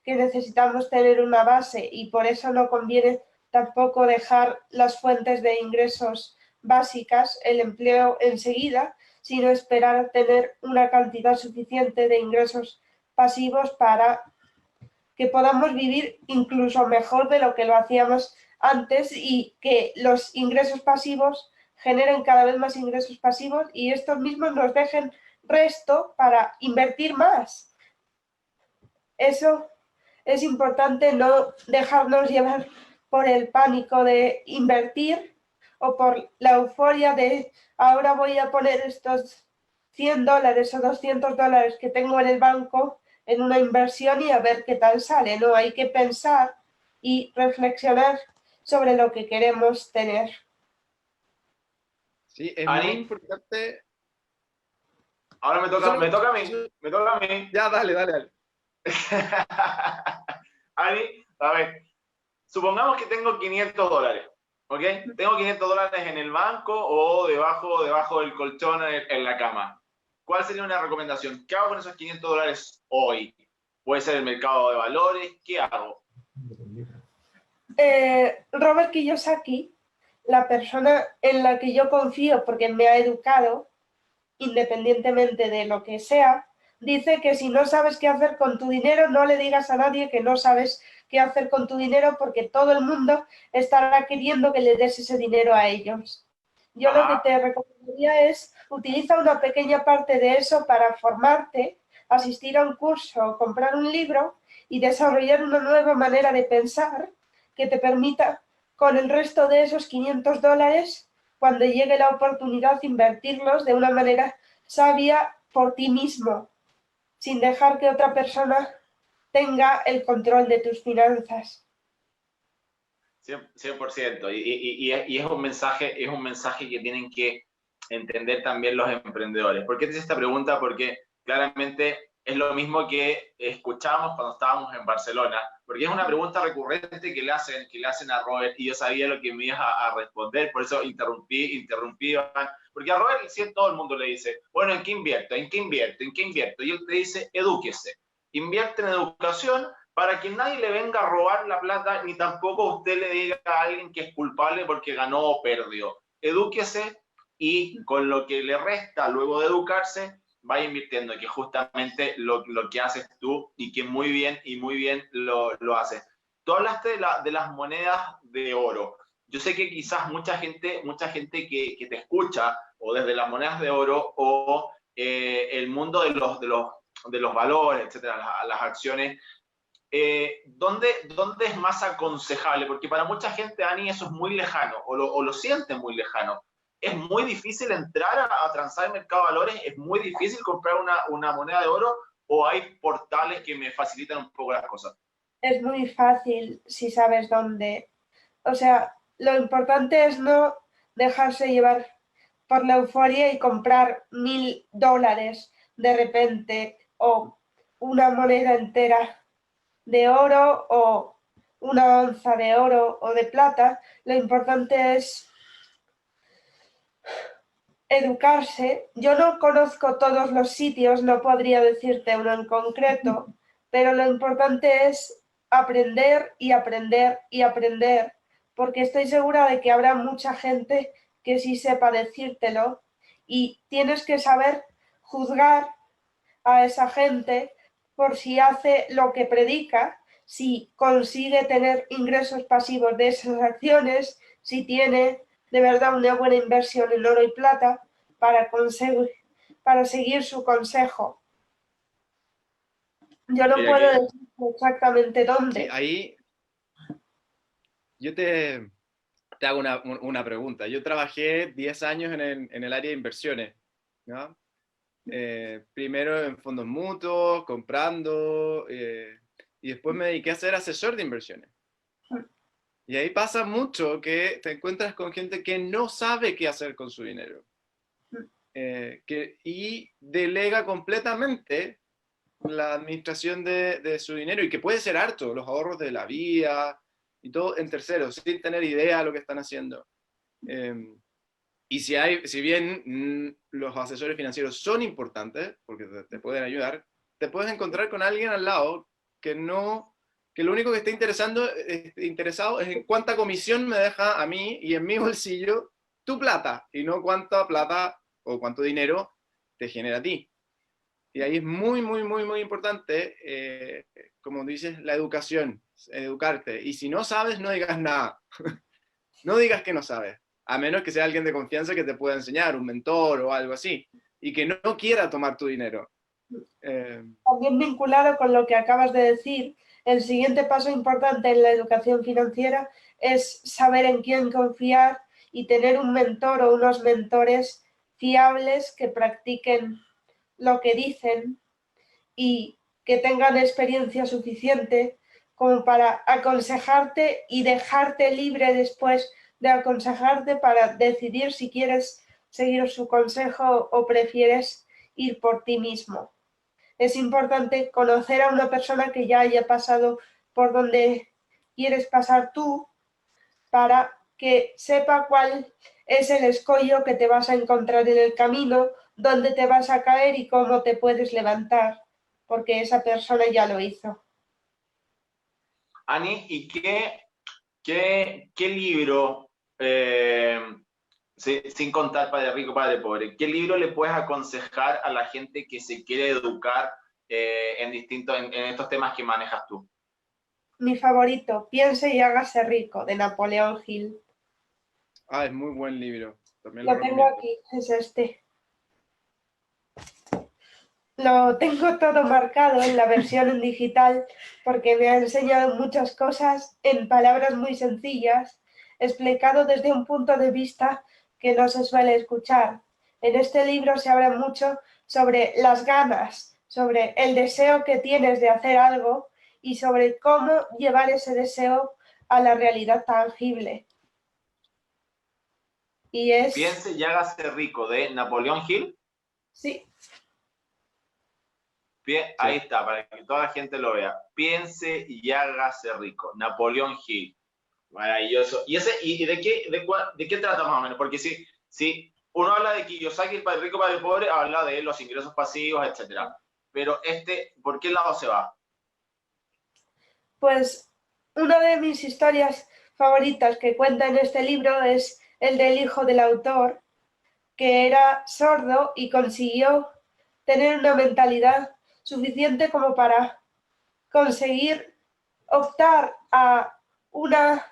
que necesitamos tener una base y por eso no conviene tampoco dejar las fuentes de ingresos básicas, el empleo enseguida, sino esperar a tener una cantidad suficiente de ingresos pasivos para que podamos vivir incluso mejor de lo que lo hacíamos antes y que los ingresos pasivos generen cada vez más ingresos pasivos y estos mismos nos dejen resto para invertir más. Eso es importante, no dejarnos llevar por el pánico de invertir o por la euforia de ahora voy a poner estos $100 o $200 que tengo en el banco en una inversión y a ver qué tal sale, ¿no? Hay que pensar y reflexionar sobre lo que queremos tener. Sí, es Ani, muy importante. ahora me toca a mí. Ya, dale. Ani, a ver, supongamos que tengo $500, ¿ok? Tengo $500 en el banco o debajo del colchón en la cama. ¿Cuál sería una recomendación? ¿Qué hago con esos $500 hoy? ¿Puede ser el mercado de valores? ¿Qué hago? Robert Kiyosaki, la persona en la que yo confío porque me ha educado, independientemente de lo que sea, dice que si no sabes qué hacer con tu dinero, no le digas a nadie que no sabes qué hacer con tu dinero porque todo el mundo estará queriendo que le des ese dinero a ellos. Yo lo que te recomendaría es utiliza una pequeña parte de eso para formarte, asistir a un curso, comprar un libro y desarrollar una nueva manera de pensar que te permita con el resto de esos $500 cuando llegue la oportunidad invertirlos de una manera sabia por ti mismo, sin dejar que otra persona tenga el control de tus finanzas. 100%. Y es un mensaje que tienen que entender también los emprendedores. ¿Por qué te hice esta pregunta? Porque claramente es lo mismo que escuchamos cuando estábamos en Barcelona, porque es una pregunta recurrente que le hacen a Robert, y yo sabía lo que me ibas a responder, por eso interrumpí, porque a Robert sí, todo el mundo le dice, bueno, ¿en qué invierto? ¿En qué invierto? ¿En qué invierto? Y él te dice, edúquese, invierte en educación para que nadie le venga a robar la plata, ni tampoco usted le diga a alguien que es culpable porque ganó o perdió. Edúquese, y con lo que le resta luego de educarse, vaya invirtiendo, que justamente lo que haces tú, y que muy bien lo haces. Tú hablaste de las monedas de oro. Yo sé que quizás mucha gente que te escucha, o desde las monedas de oro, o el mundo de los valores, etcétera, las acciones, ¿dónde es más aconsejable? Porque para mucha gente, Ani, eso es muy lejano, o lo siente muy lejano. Es muy difícil entrar a transar el mercado de valores, es muy difícil comprar una moneda de oro, o hay portales que me facilitan un poco las cosas. Es muy fácil si sabes dónde. O sea, lo importante es no dejarse llevar por la euforia y comprar $1000 de repente, o una moneda entera de oro, o una onza de oro o de plata. Lo importante es educarse. Yo no conozco todos los sitios, no podría decirte uno en concreto, pero lo importante es aprender y aprender y aprender, porque estoy segura de que habrá mucha gente que sí sepa decírtelo, y tienes que saber juzgar a esa gente por si hace lo que predica, si consigue tener ingresos pasivos de esas acciones, si tiene de verdad una buena inversión en oro y plata para seguir su consejo. Yo no Mira puedo que, decir exactamente Sí, dónde. ahí yo te hago una pregunta. Yo trabajé 10 años en el área de inversiones, ¿no? Primero en fondos mutuos, comprando, y después me dediqué a ser asesor de inversiones. Y ahí pasa mucho que te encuentras con gente que no sabe qué hacer con su dinero, y delega completamente la administración de su dinero, y que puede ser harto, los ahorros de la vida y todo en terceros, sin tener idea de lo que están haciendo. Y si bien los asesores financieros son importantes, porque te pueden ayudar, te puedes encontrar con alguien al lado que lo único que está interesado es en cuánta comisión me deja a mí y en mi bolsillo tu plata, y no cuánta plata o cuánto dinero te genera a ti. Y ahí es muy, muy, muy, muy importante, como dices, la educación, educarte. Y si no sabes, no digas nada. No digas que no sabes, a menos que sea alguien de confianza que te pueda enseñar, un mentor o algo así, y que no quiera tomar tu dinero. También vinculado con lo que acabas de decir, el siguiente paso importante en la educación financiera es saber en quién confiar y tener un mentor o unos mentores fiables que practiquen lo que dicen y que tengan experiencia suficiente como para aconsejarte y dejarte libre después de aconsejarte para decidir si quieres seguir su consejo o prefieres ir por ti mismo. Es importante conocer a una persona que ya haya pasado por donde quieres pasar tú, para que sepa cuál es el escollo que te vas a encontrar en el camino, dónde te vas a caer y cómo te puedes levantar, porque esa persona ya lo hizo. Ani, ¿y qué libro, sin contar Padre Rico, Padre Pobre, qué libro le puedes aconsejar a la gente que se quiere educar en estos temas que manejas tú? Mi favorito, Piense y hágase rico, de Napoleón Hill. Es muy buen libro, también lo Lo tengo recomiendo. aquí, es este. Lo tengo todo marcado en la versión en digital porque me ha enseñado muchas cosas en palabras muy sencillas, explicado desde un punto de vista que no se suele escuchar. En este libro se habla mucho sobre las ganas, sobre el deseo que tienes de hacer algo y sobre cómo llevar ese deseo a la realidad tangible. Y es, Piense y hágase rico, de Napoleón Hill. sí, Ahí está, para que toda la gente lo vea. Piense y hágase rico. Napoleón Hill. Maravilloso. ¿Y de qué trata más o menos? Porque si uno habla de Kiyosaki, el padre rico, padre pobre, habla de los ingresos pasivos, etc. Pero ¿por qué lado se va? Pues una de mis historias favoritas que cuenta en este libro es el del hijo del autor, que era sordo y consiguió tener una mentalidad suficiente como para conseguir optar a una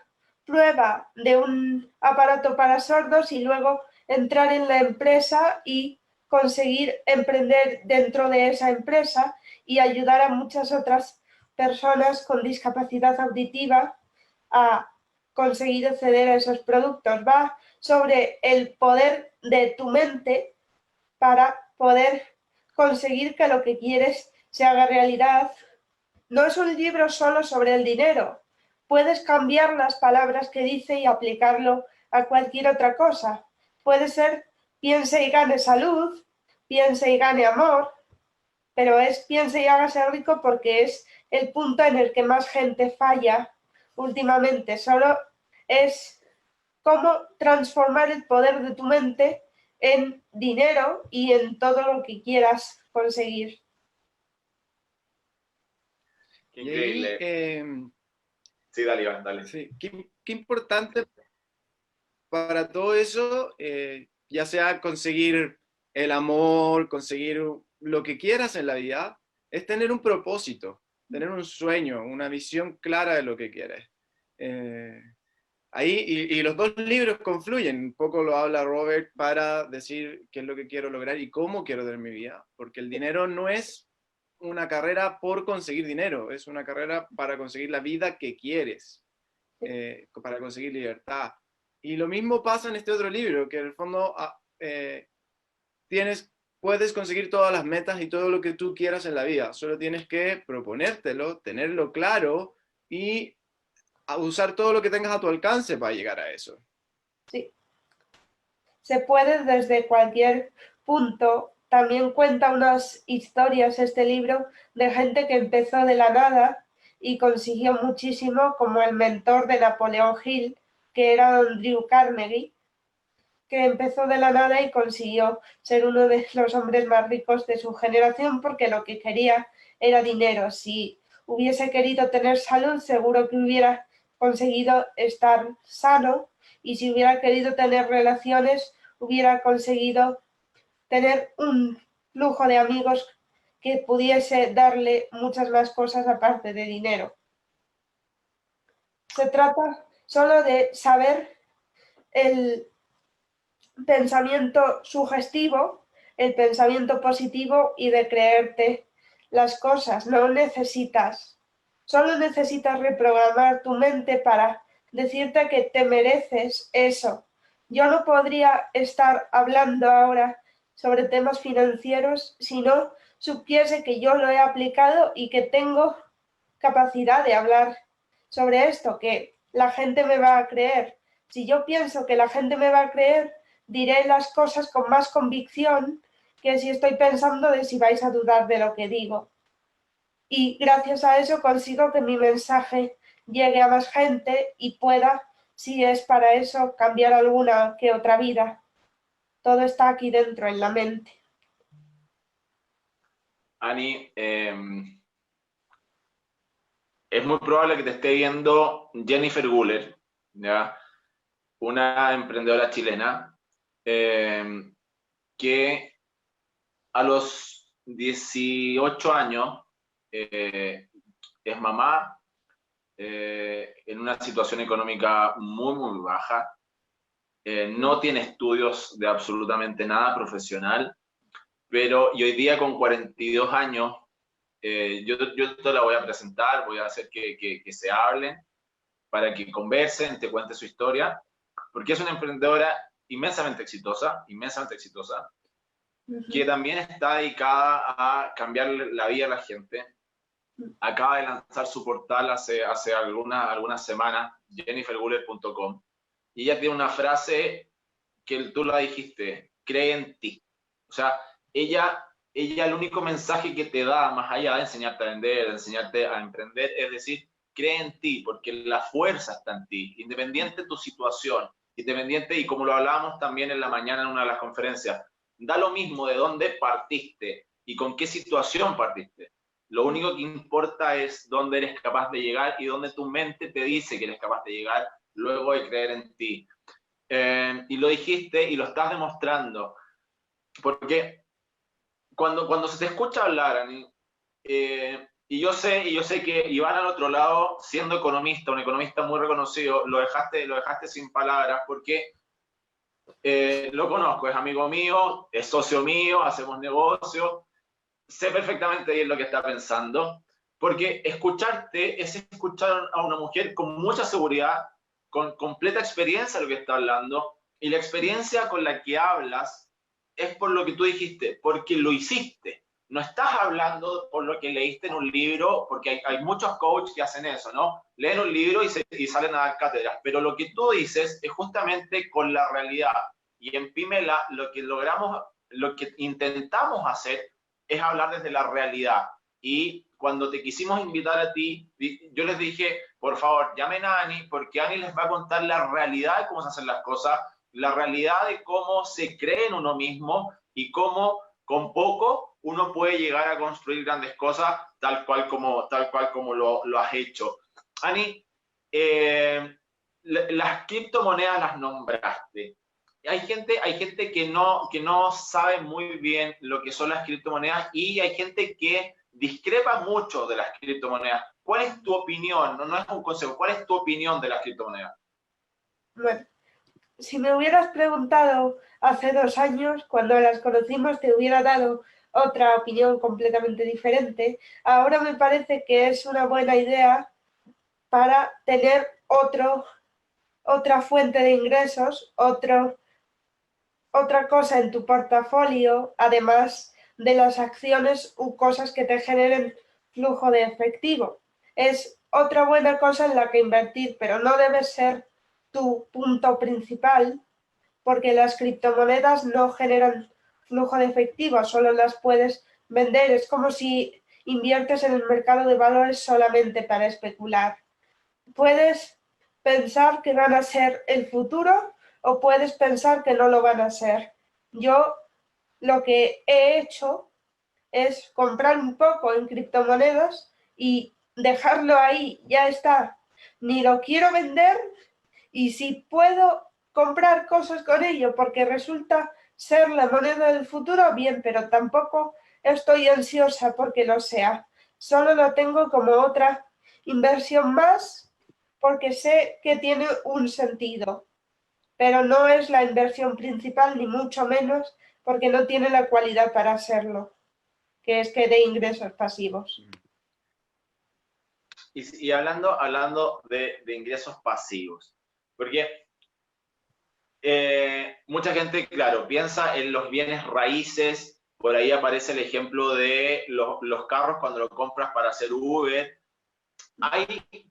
prueba de un aparato para sordos y luego entrar en la empresa y conseguir emprender dentro de esa empresa y ayudar a muchas otras personas con discapacidad auditiva a conseguir acceder a esos productos. Va sobre el poder de tu mente para poder conseguir que lo que quieres se haga realidad. No es un libro solo sobre el dinero. Puedes cambiar las palabras que dice y aplicarlo a cualquier otra cosa. Puede ser piense y gane salud, piense y gane amor, pero es piense y hágase rico porque es el punto en el que más gente falla últimamente. Solo es cómo transformar el poder de tu mente en dinero y en todo lo que quieras conseguir. Qué increíble. Ahí, sí, dale, Iván, dale. Sí, qué importante para todo eso, ya sea conseguir el amor, conseguir lo que quieras en la vida, es tener un propósito, tener un sueño, una visión clara de lo que quieres. Ahí, y los dos libros confluyen, un poco lo habla Robert para decir qué es lo que quiero lograr y cómo quiero tener mi vida, porque el dinero no es una carrera por conseguir dinero, es una carrera para conseguir la vida que quieres, para conseguir libertad. Y lo mismo pasa en este otro libro, que en el fondo puedes conseguir todas las metas y todo lo que tú quieras en la vida, solo tienes que proponértelo, tenerlo claro y usar todo lo que tengas a tu alcance para llegar a eso. Sí. Se puede desde cualquier punto. También cuenta unas historias este libro de gente que empezó de la nada y consiguió muchísimo, como el mentor de Napoleón Hill, que era Andrew Carnegie, que empezó de la nada y consiguió ser uno de los hombres más ricos de su generación porque lo que quería era dinero. Si hubiese querido tener salud, seguro que hubiera conseguido estar sano, y si hubiera querido tener relaciones, hubiera conseguido tener un flujo de amigos que pudiese darle muchas más cosas aparte de dinero. Se trata solo de saber el pensamiento sugestivo, el pensamiento positivo y de creerte las cosas. Solo necesitas reprogramar tu mente para decirte que te mereces eso. Yo no podría estar hablando ahora sobre temas financieros si no supiese que yo lo he aplicado y que tengo capacidad de hablar sobre esto, que la gente me va a creer. Si yo pienso que la gente me va a creer, diré las cosas con más convicción que si estoy pensando de si vais a dudar de lo que digo. Y gracias a eso consigo que mi mensaje llegue a más gente y pueda, si es para eso, cambiar alguna que otra vida. Todo está aquí dentro, en la mente. Ani, es muy probable que te esté viendo Jennifer Guller, ¿ya? Una emprendedora chilena que a los 18 años es mamá, en una situación económica muy, muy baja, no tiene estudios de absolutamente nada profesional, y hoy día con 42 años, yo te la voy a presentar, voy a hacer que se hablen, para que conversen, te cuente su historia, porque es una emprendedora inmensamente exitosa, que también está dedicada a cambiar la vida de la gente. Acaba de lanzar su portal hace algunas semanas, jenniferguller.com, y ella tiene una frase que tú la dijiste: cree en ti. O sea, ella ella el único mensaje que te da, más allá de enseñarte a vender, de enseñarte a emprender, es decir, cree en ti, porque la fuerza está en ti, independiente de tu situación, independiente, y como lo hablábamos también en la mañana en una de las conferencias, da lo mismo de dónde partiste y con qué situación partiste. Lo único que importa es dónde eres capaz de llegar y dónde tu mente te dice que eres capaz de llegar luego de creer en ti. Y lo dijiste y lo estás demostrando, porque cuando se te escucha hablar, Ani, y yo sé que Iván al otro lado, siendo economista, un economista muy reconocido, lo dejaste sin palabras, porque lo conozco, es amigo mío, es socio mío, hacemos negocio, sé perfectamente bien lo que está pensando, porque escucharte es escuchar a una mujer con mucha seguridad, con completa experiencia de lo que está hablando, y la experiencia con la que hablas es por lo que tú dijiste, porque lo hiciste. No estás hablando por lo que leíste en un libro, porque hay muchos coaches que hacen eso, ¿no? Leen un libro y salen a dar cátedras, pero lo que tú dices es justamente con la realidad. Y en Pimela lo que logramos, lo que intentamos hacer es hablar desde la realidad. Y cuando te quisimos invitar a ti, yo les dije, por favor, llamen a Ani, porque Ani les va a contar la realidad de cómo se hacen las cosas, la realidad de cómo se cree en uno mismo y cómo con poco uno puede llegar a construir grandes cosas tal cual como lo has hecho. Ani, las criptomonedas las nombraste. Hay gente que no sabe muy bien lo que son las criptomonedas y hay gente que discrepa mucho de las criptomonedas. ¿Cuál es tu opinión? No es un consejo. ¿Cuál es tu opinión de las criptomonedas? Bueno, si me hubieras preguntado hace 2 años, cuando las conocimos, te hubiera dado otra opinión completamente diferente. Ahora me parece que es una buena idea para tener otra fuente de ingresos, otra cosa en tu portafolio, además de las acciones u cosas que te generen flujo de efectivo. Es otra buena cosa en la que invertir, pero no debe ser tu punto principal, porque las criptomonedas no generan flujo de efectivo, solo las puedes vender. Es como si inviertes en el mercado de valores solamente para especular. Puedes pensar que van a ser el futuro o puedes pensar que no lo van a ser. Yo lo que he hecho es comprar un poco en criptomonedas y dejarlo ahí, ya está. Ni lo quiero vender y si puedo comprar cosas con ello porque resulta ser la moneda del futuro, bien, pero tampoco estoy ansiosa porque lo sea. Solo lo tengo como otra inversión más porque sé que tiene un sentido, pero no es la inversión principal ni mucho menos porque no tiene la cualidad para serlo, que es que de ingresos pasivos. Y hablando de ingresos pasivos, porque mucha gente, claro, piensa en los bienes raíces, por ahí aparece el ejemplo de los carros cuando los compras para hacer Uber.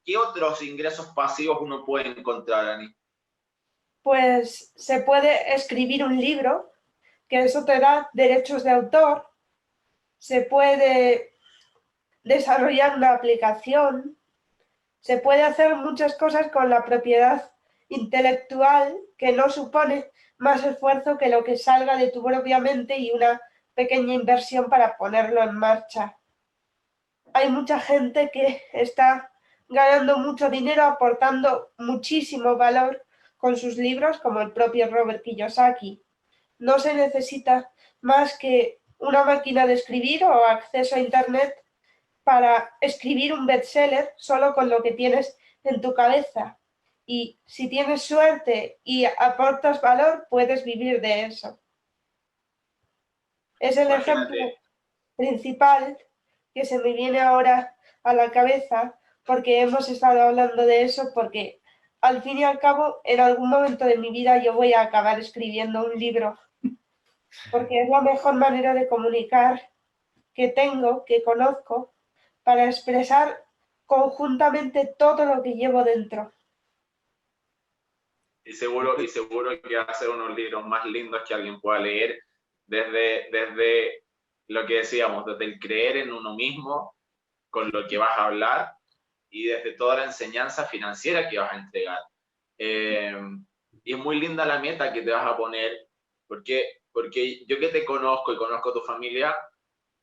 ¿Qué otros ingresos pasivos uno puede encontrar, Ani? Pues se puede escribir un libro, que eso te da derechos de autor, se puede desarrollar una aplicación, se puede hacer muchas cosas con la propiedad intelectual que no supone más esfuerzo que lo que salga de tu propia mente y una pequeña inversión para ponerlo en marcha. Hay mucha gente que está ganando mucho dinero, aportando muchísimo valor con sus libros, como el propio Robert Kiyosaki. No se necesita más que una máquina de escribir o acceso a Internet para escribir un bestseller solo con lo que tienes en tu cabeza. Y si tienes suerte y aportas valor, puedes vivir de eso. Es el ejemplo Imagínate, principal que se me viene ahora a la cabeza porque hemos estado hablando de eso, porque al fin y al cabo en algún momento de mi vida yo voy a acabar escribiendo un libro, porque es la mejor manera de comunicar que tengo, que conozco, para expresar conjuntamente todo lo que llevo dentro. y seguro que va a ser unos libros más lindos que alguien pueda leer desde lo que decíamos, desde el creer en uno mismo, con lo que vas a hablar, y desde toda la enseñanza financiera que vas a entregar. Y es muy linda la meta que te vas a poner, porque yo que te conozco y conozco a tu familia,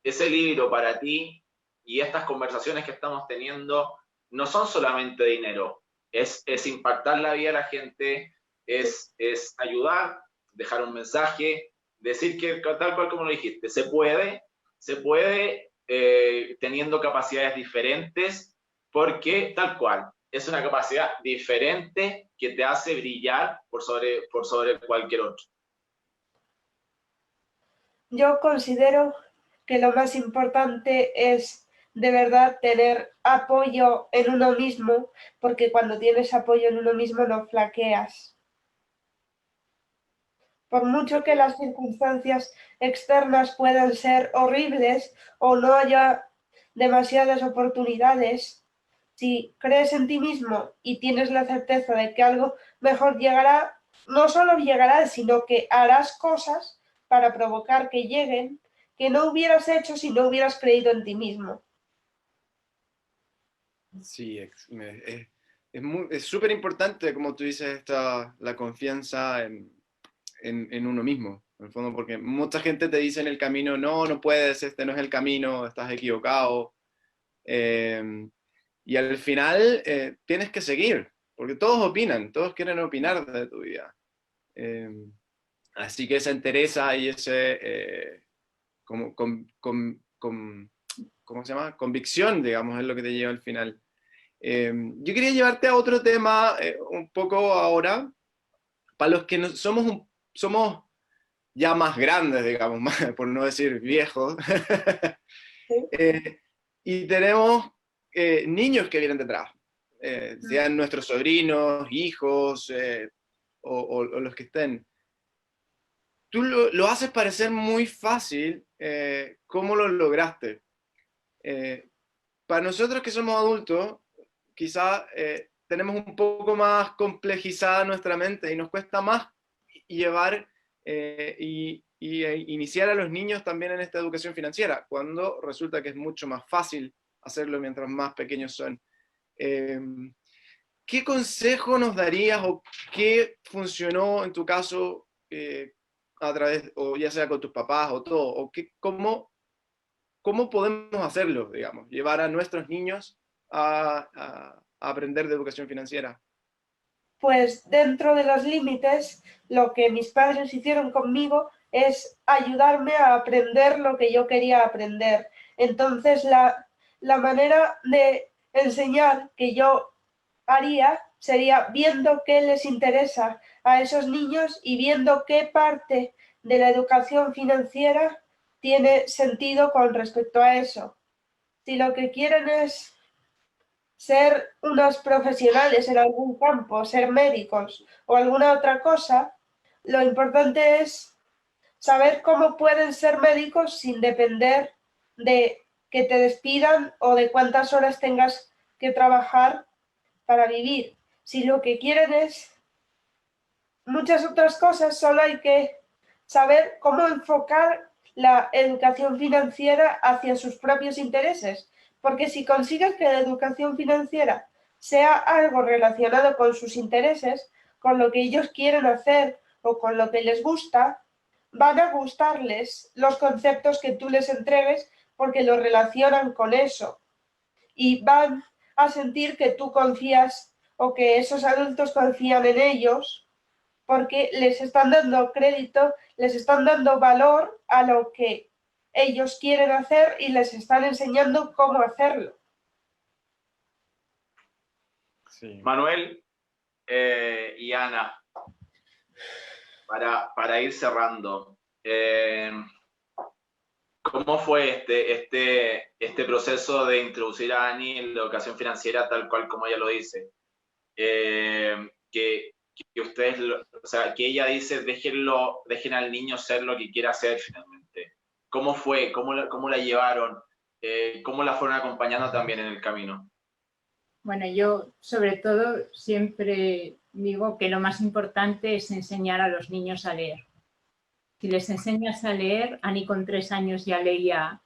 ese libro para ti y estas conversaciones que estamos teniendo no son solamente dinero, es impactar la vida de la gente, es ayudar, dejar un mensaje, decir que tal cual como lo dijiste, se puede teniendo capacidades diferentes, porque tal cual, es una capacidad diferente que te hace brillar por sobre cualquier otro. Yo considero que lo más importante es de verdad tener apoyo en uno mismo, porque cuando tienes apoyo en uno mismo no flaqueas. Por mucho que las circunstancias externas puedan ser horribles o no haya demasiadas oportunidades, si crees en ti mismo y tienes la certeza de que algo mejor llegará, no solo llegará, sino que harás cosas para provocar que lleguen que no hubieras hecho si no hubieras creído en ti mismo. Sí, es súper importante, como tú dices, la confianza en uno mismo, en el fondo, porque mucha gente te dice en el camino, no, no puedes, este no es el camino, estás equivocado. Y al final tienes que seguir, porque todos opinan, todos quieren opinar de tu vida. Así que esa entereza y ese, ¿cómo se llama? Convicción, digamos, es lo que te lleva al final. Yo quería llevarte a otro tema un poco ahora, para los que somos ya más grandes, digamos, por no decir viejos, ¿Sí? y tenemos niños que vienen detrás, sean nuestros sobrinos, hijos, o los que estén. Tú lo haces parecer muy fácil. ¿Cómo lo lograste? Para nosotros que somos adultos, quizá tenemos un poco más complejizada nuestra mente y nos cuesta más llevar iniciar a los niños también en esta educación financiera, cuando resulta que es mucho más fácil hacerlo mientras más pequeños son. ¿Qué consejo nos darías o qué funcionó en tu caso a través, o ya sea con tus papás o todo, o cómo podemos hacerlo, digamos, llevar a nuestros niños a aprender de educación financiera? Pues dentro de los límites, lo que mis padres hicieron conmigo es ayudarme a aprender lo que yo quería aprender. Entonces, la manera de enseñar que yo haría sería viendo qué les interesa a esos niños y viendo qué parte de la educación financiera tiene sentido con respecto a eso. Si lo que quieren es ser unos profesionales en algún campo, ser médicos o alguna otra cosa, lo importante es saber cómo pueden ser médicos sin depender de que te despidan o de cuántas horas tengas que trabajar para vivir. Si lo que quieren es muchas otras cosas, solo hay que saber cómo enfocar la educación financiera hacia sus propios intereses. Porque si consigues que la educación financiera sea algo relacionado con sus intereses, con lo que ellos quieren hacer o con lo que les gusta, van a gustarles los conceptos que tú les entregues porque los relacionan con eso. Y van a sentir que tú confías o que esos adultos confían en ellos porque les están dando crédito, les están dando valor a lo que ellos quieren hacer y les están enseñando cómo hacerlo. Sí. Manuel y Ana, para ir cerrando, ¿cómo fue este proceso de introducir a Ani en la educación financiera tal cual como ella lo dice? Que ustedes, o sea, que ella dice, dejen al niño ser lo que quiera hacer finalmente. ¿Cómo fue? ¿Cómo la llevaron? ¿Cómo la fueron acompañando también en el camino? Bueno, yo sobre todo siempre digo que lo más importante es enseñar a los niños a leer. Si les enseñas a leer, Ani con 3 años ya leía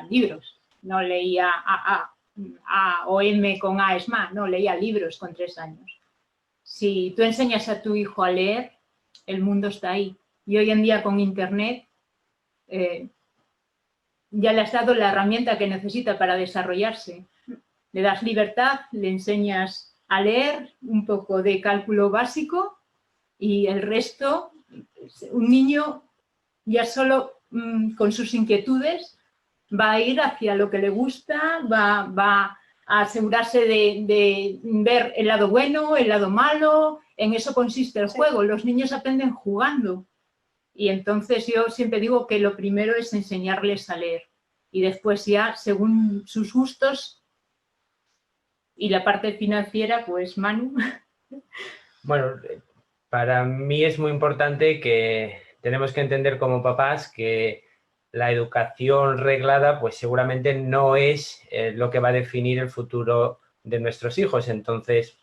libros, no leía A o M con A es más, no, leía libros con 3 años. Si tú enseñas a tu hijo a leer, el mundo está ahí. Y hoy en día con Internet ya le has dado la herramienta que necesita para desarrollarse. Le das libertad, le enseñas a leer, un poco de cálculo básico y el resto, un niño ya solo con sus inquietudes va a ir hacia lo que le gusta, va a asegurarse de ver el lado bueno, el lado malo, en eso consiste el juego. Los niños aprenden jugando y entonces yo siempre digo que lo primero es enseñarles a leer y después ya según sus gustos y la parte financiera, pues Manu. Bueno, para mí es muy importante que tenemos que entender como papás que la educación reglada pues seguramente no es lo que va a definir el futuro de nuestros hijos. Entonces,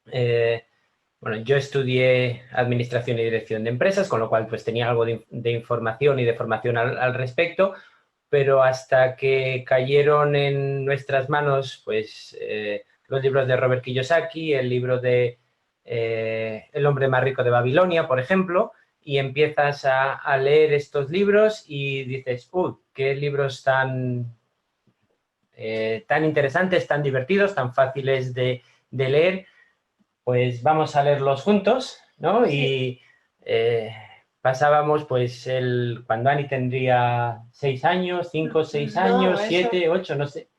bueno, yo estudié Administración y Dirección de Empresas, con lo cual pues tenía algo de información y de formación al respecto, pero hasta que cayeron en nuestras manos pues los libros de Robert Kiyosaki, el libro de El hombre más rico de Babilonia, por ejemplo, y empiezas a leer estos libros y dices, qué libros tan interesantes, tan divertidos, tan fáciles de leer, pues vamos a leerlos juntos, ¿no? Sí. Y pasábamos, pues, cuando Ani tendría 6 años, 5, 6 años, 7, 8, no sé.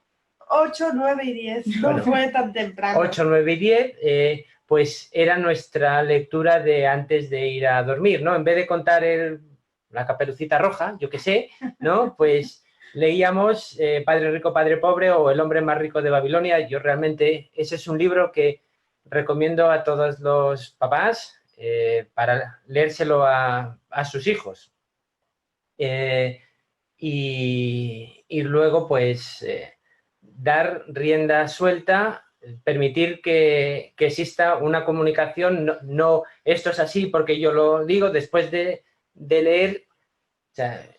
8, 9 y 10, no Bueno, fue tan temprano. 8, 9 y 10, pues era nuestra lectura de antes de ir a dormir, ¿no? En vez de contar la Caperucita Roja, yo qué sé, ¿no? Pues leíamos Padre Rico, Padre Pobre o El hombre más rico de Babilonia. Yo realmente, ese es un libro que recomiendo a todos los papás para leérselo a sus hijos. Y luego, pues, dar rienda suelta, permitir que exista una comunicación, no esto es así porque yo lo digo, después de leer, o sea,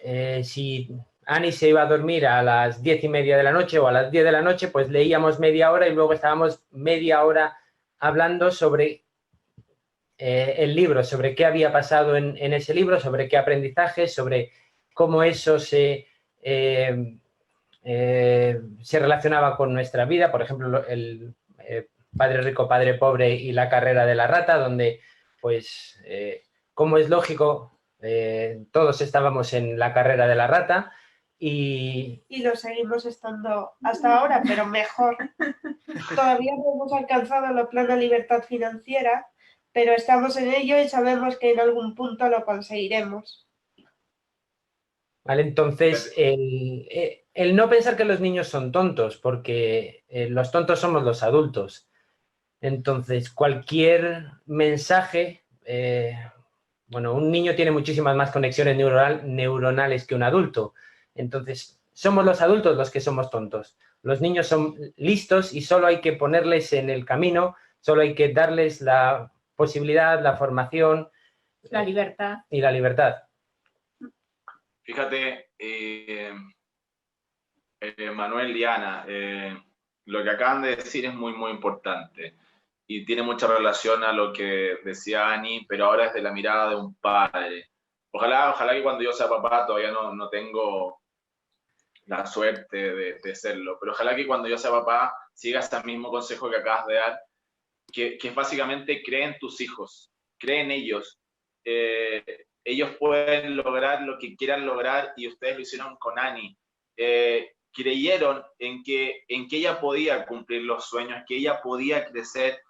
si Ani se iba a dormir a las 10:30 de la noche o a las 10 de la noche, pues leíamos media hora y luego estábamos media hora hablando sobre el libro, sobre qué había pasado en ese libro, sobre qué aprendizajes, sobre cómo eso se relacionaba con nuestra vida. Por ejemplo, el Padre Rico, Padre Pobre y la carrera de la rata, donde, pues, como es lógico, todos estábamos en la carrera de la rata y lo seguimos estando hasta ahora, pero mejor. Todavía no hemos alcanzado la plena libertad financiera, pero estamos en ello y sabemos que en algún punto lo conseguiremos. ¿vale? Entonces, el no pensar que los niños son tontos, porque los tontos somos los adultos. Entonces, cualquier mensaje, bueno, un niño tiene muchísimas más conexiones neuronales que un adulto. Entonces, somos los adultos los que somos tontos. Los niños son listos y solo hay que ponerles en el camino, solo hay que darles la posibilidad, la formación. La libertad. Y la libertad. Fíjate, Manuel y Ana, lo que acaban de decir es muy, muy importante y tiene mucha relación a lo que decía Ani, pero ahora desde la mirada de un padre. Ojalá que cuando yo sea papá, todavía no tengo la suerte de serlo, pero ojalá que cuando yo sea papá siga este mismo consejo que acabas de dar, que es básicamente cree en tus hijos, cree en ellos. Ellos pueden lograr lo que quieran lograr y ustedes lo hicieron con Ani. Creyeron en que ella podía cumplir los sueños, que ella podía crecer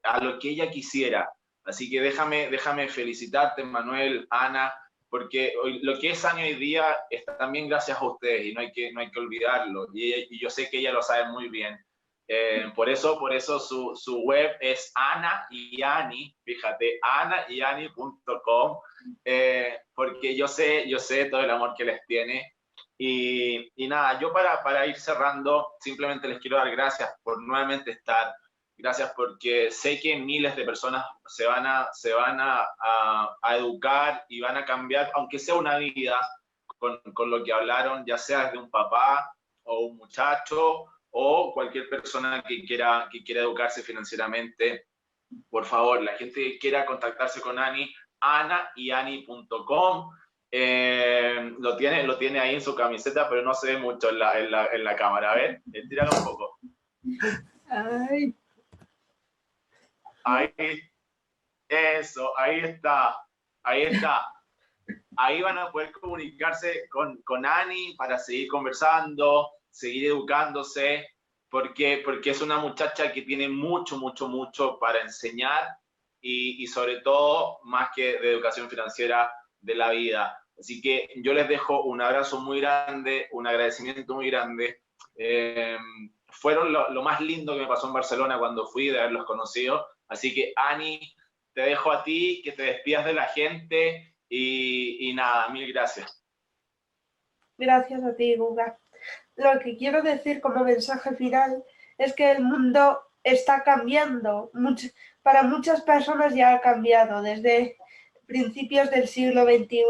a lo que ella quisiera. Así que déjame felicitarte, Manuel, Ana, porque lo que es Ani hoy día es también gracias a ustedes y no hay que olvidarlo. Y yo sé que ella lo sabe muy bien. Por eso su web es Ana y Ani, fíjate, anayani.com, porque yo sé todo el amor que les tiene. Y nada, yo para ir cerrando, simplemente les quiero dar gracias por nuevamente estar. gracias porque sé que miles de personas se van a educar y van a cambiar, aunque sea una vida, con lo que hablaron, ya sea desde un papá o un muchacho o cualquier persona que quiera educarse financieramente. Por favor, la gente que quiera contactarse con Ani, anayani.com. Lo tiene ahí en su camiseta, pero no se ve mucho en la cámara. A ver, tíralo un poco. Ay, Ahí, eso, ahí está. Ahí está. Ahí van a poder comunicarse con Ani para seguir conversando, seguir educándose, porque es una muchacha que tiene mucho, mucho, mucho para enseñar y sobre todo, más que de educación financiera, de la vida. Así que yo les dejo un abrazo muy grande, un agradecimiento muy grande. Fueron lo más lindo que me pasó en Barcelona cuando fui, de haberlos conocido. Así que, Ani, te dejo a ti, que te despidas de la gente y nada, mil gracias. Gracias a ti, Guga. Lo que quiero decir como mensaje final es que el mundo está cambiando. Para muchas personas ya ha cambiado desde principios del siglo XXI.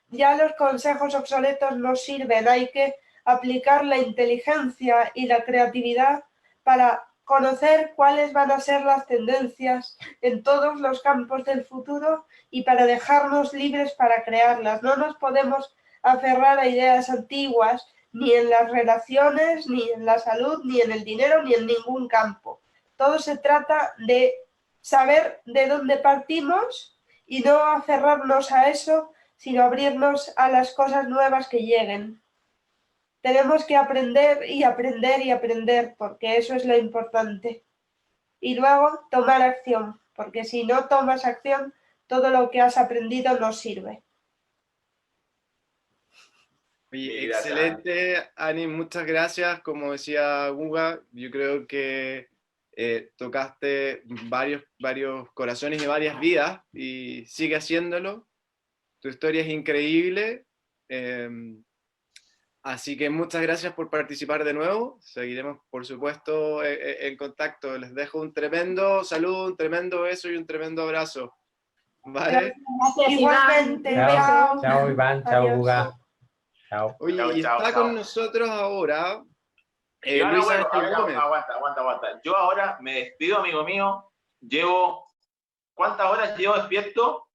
Ya los consejos obsoletos no sirven, hay que aplicar la inteligencia y la creatividad para conocer cuáles van a ser las tendencias en todos los campos del futuro y para dejarnos libres para crearlas. No nos podemos aferrar a ideas antiguas, ni en las relaciones, ni en la salud, ni en el dinero, ni en ningún campo. Todo se trata de saber de dónde partimos y no aferrarnos a eso, sino abrirnos a las cosas nuevas que lleguen. Tenemos que aprender y aprender y aprender, porque eso es lo importante. Y luego tomar acción, porque si no tomas acción, todo lo que has aprendido no sirve. Oye, Gracias, excelente, Ani, muchas gracias. Como decía Guga, yo creo que tocaste varios corazones y varias vidas y sigue haciéndolo. Tu historia es increíble. Así que muchas gracias por participar de nuevo. Seguiremos, por supuesto, en contacto. Les dejo un tremendo saludo, un tremendo beso y un tremendo abrazo. ¿Vale? gracias, Igualmente, Iván. chao. Chao, Iván. Chao, Adiós. Guga. Chao. Oye, Chao, y chao, está chao. con nosotros ahora Yo ahora Luis vuelvo. A Ángel ver, Gómez. aguanta. Yo ahora me despido, amigo mío. ¿Cuántas horas llevo despierto?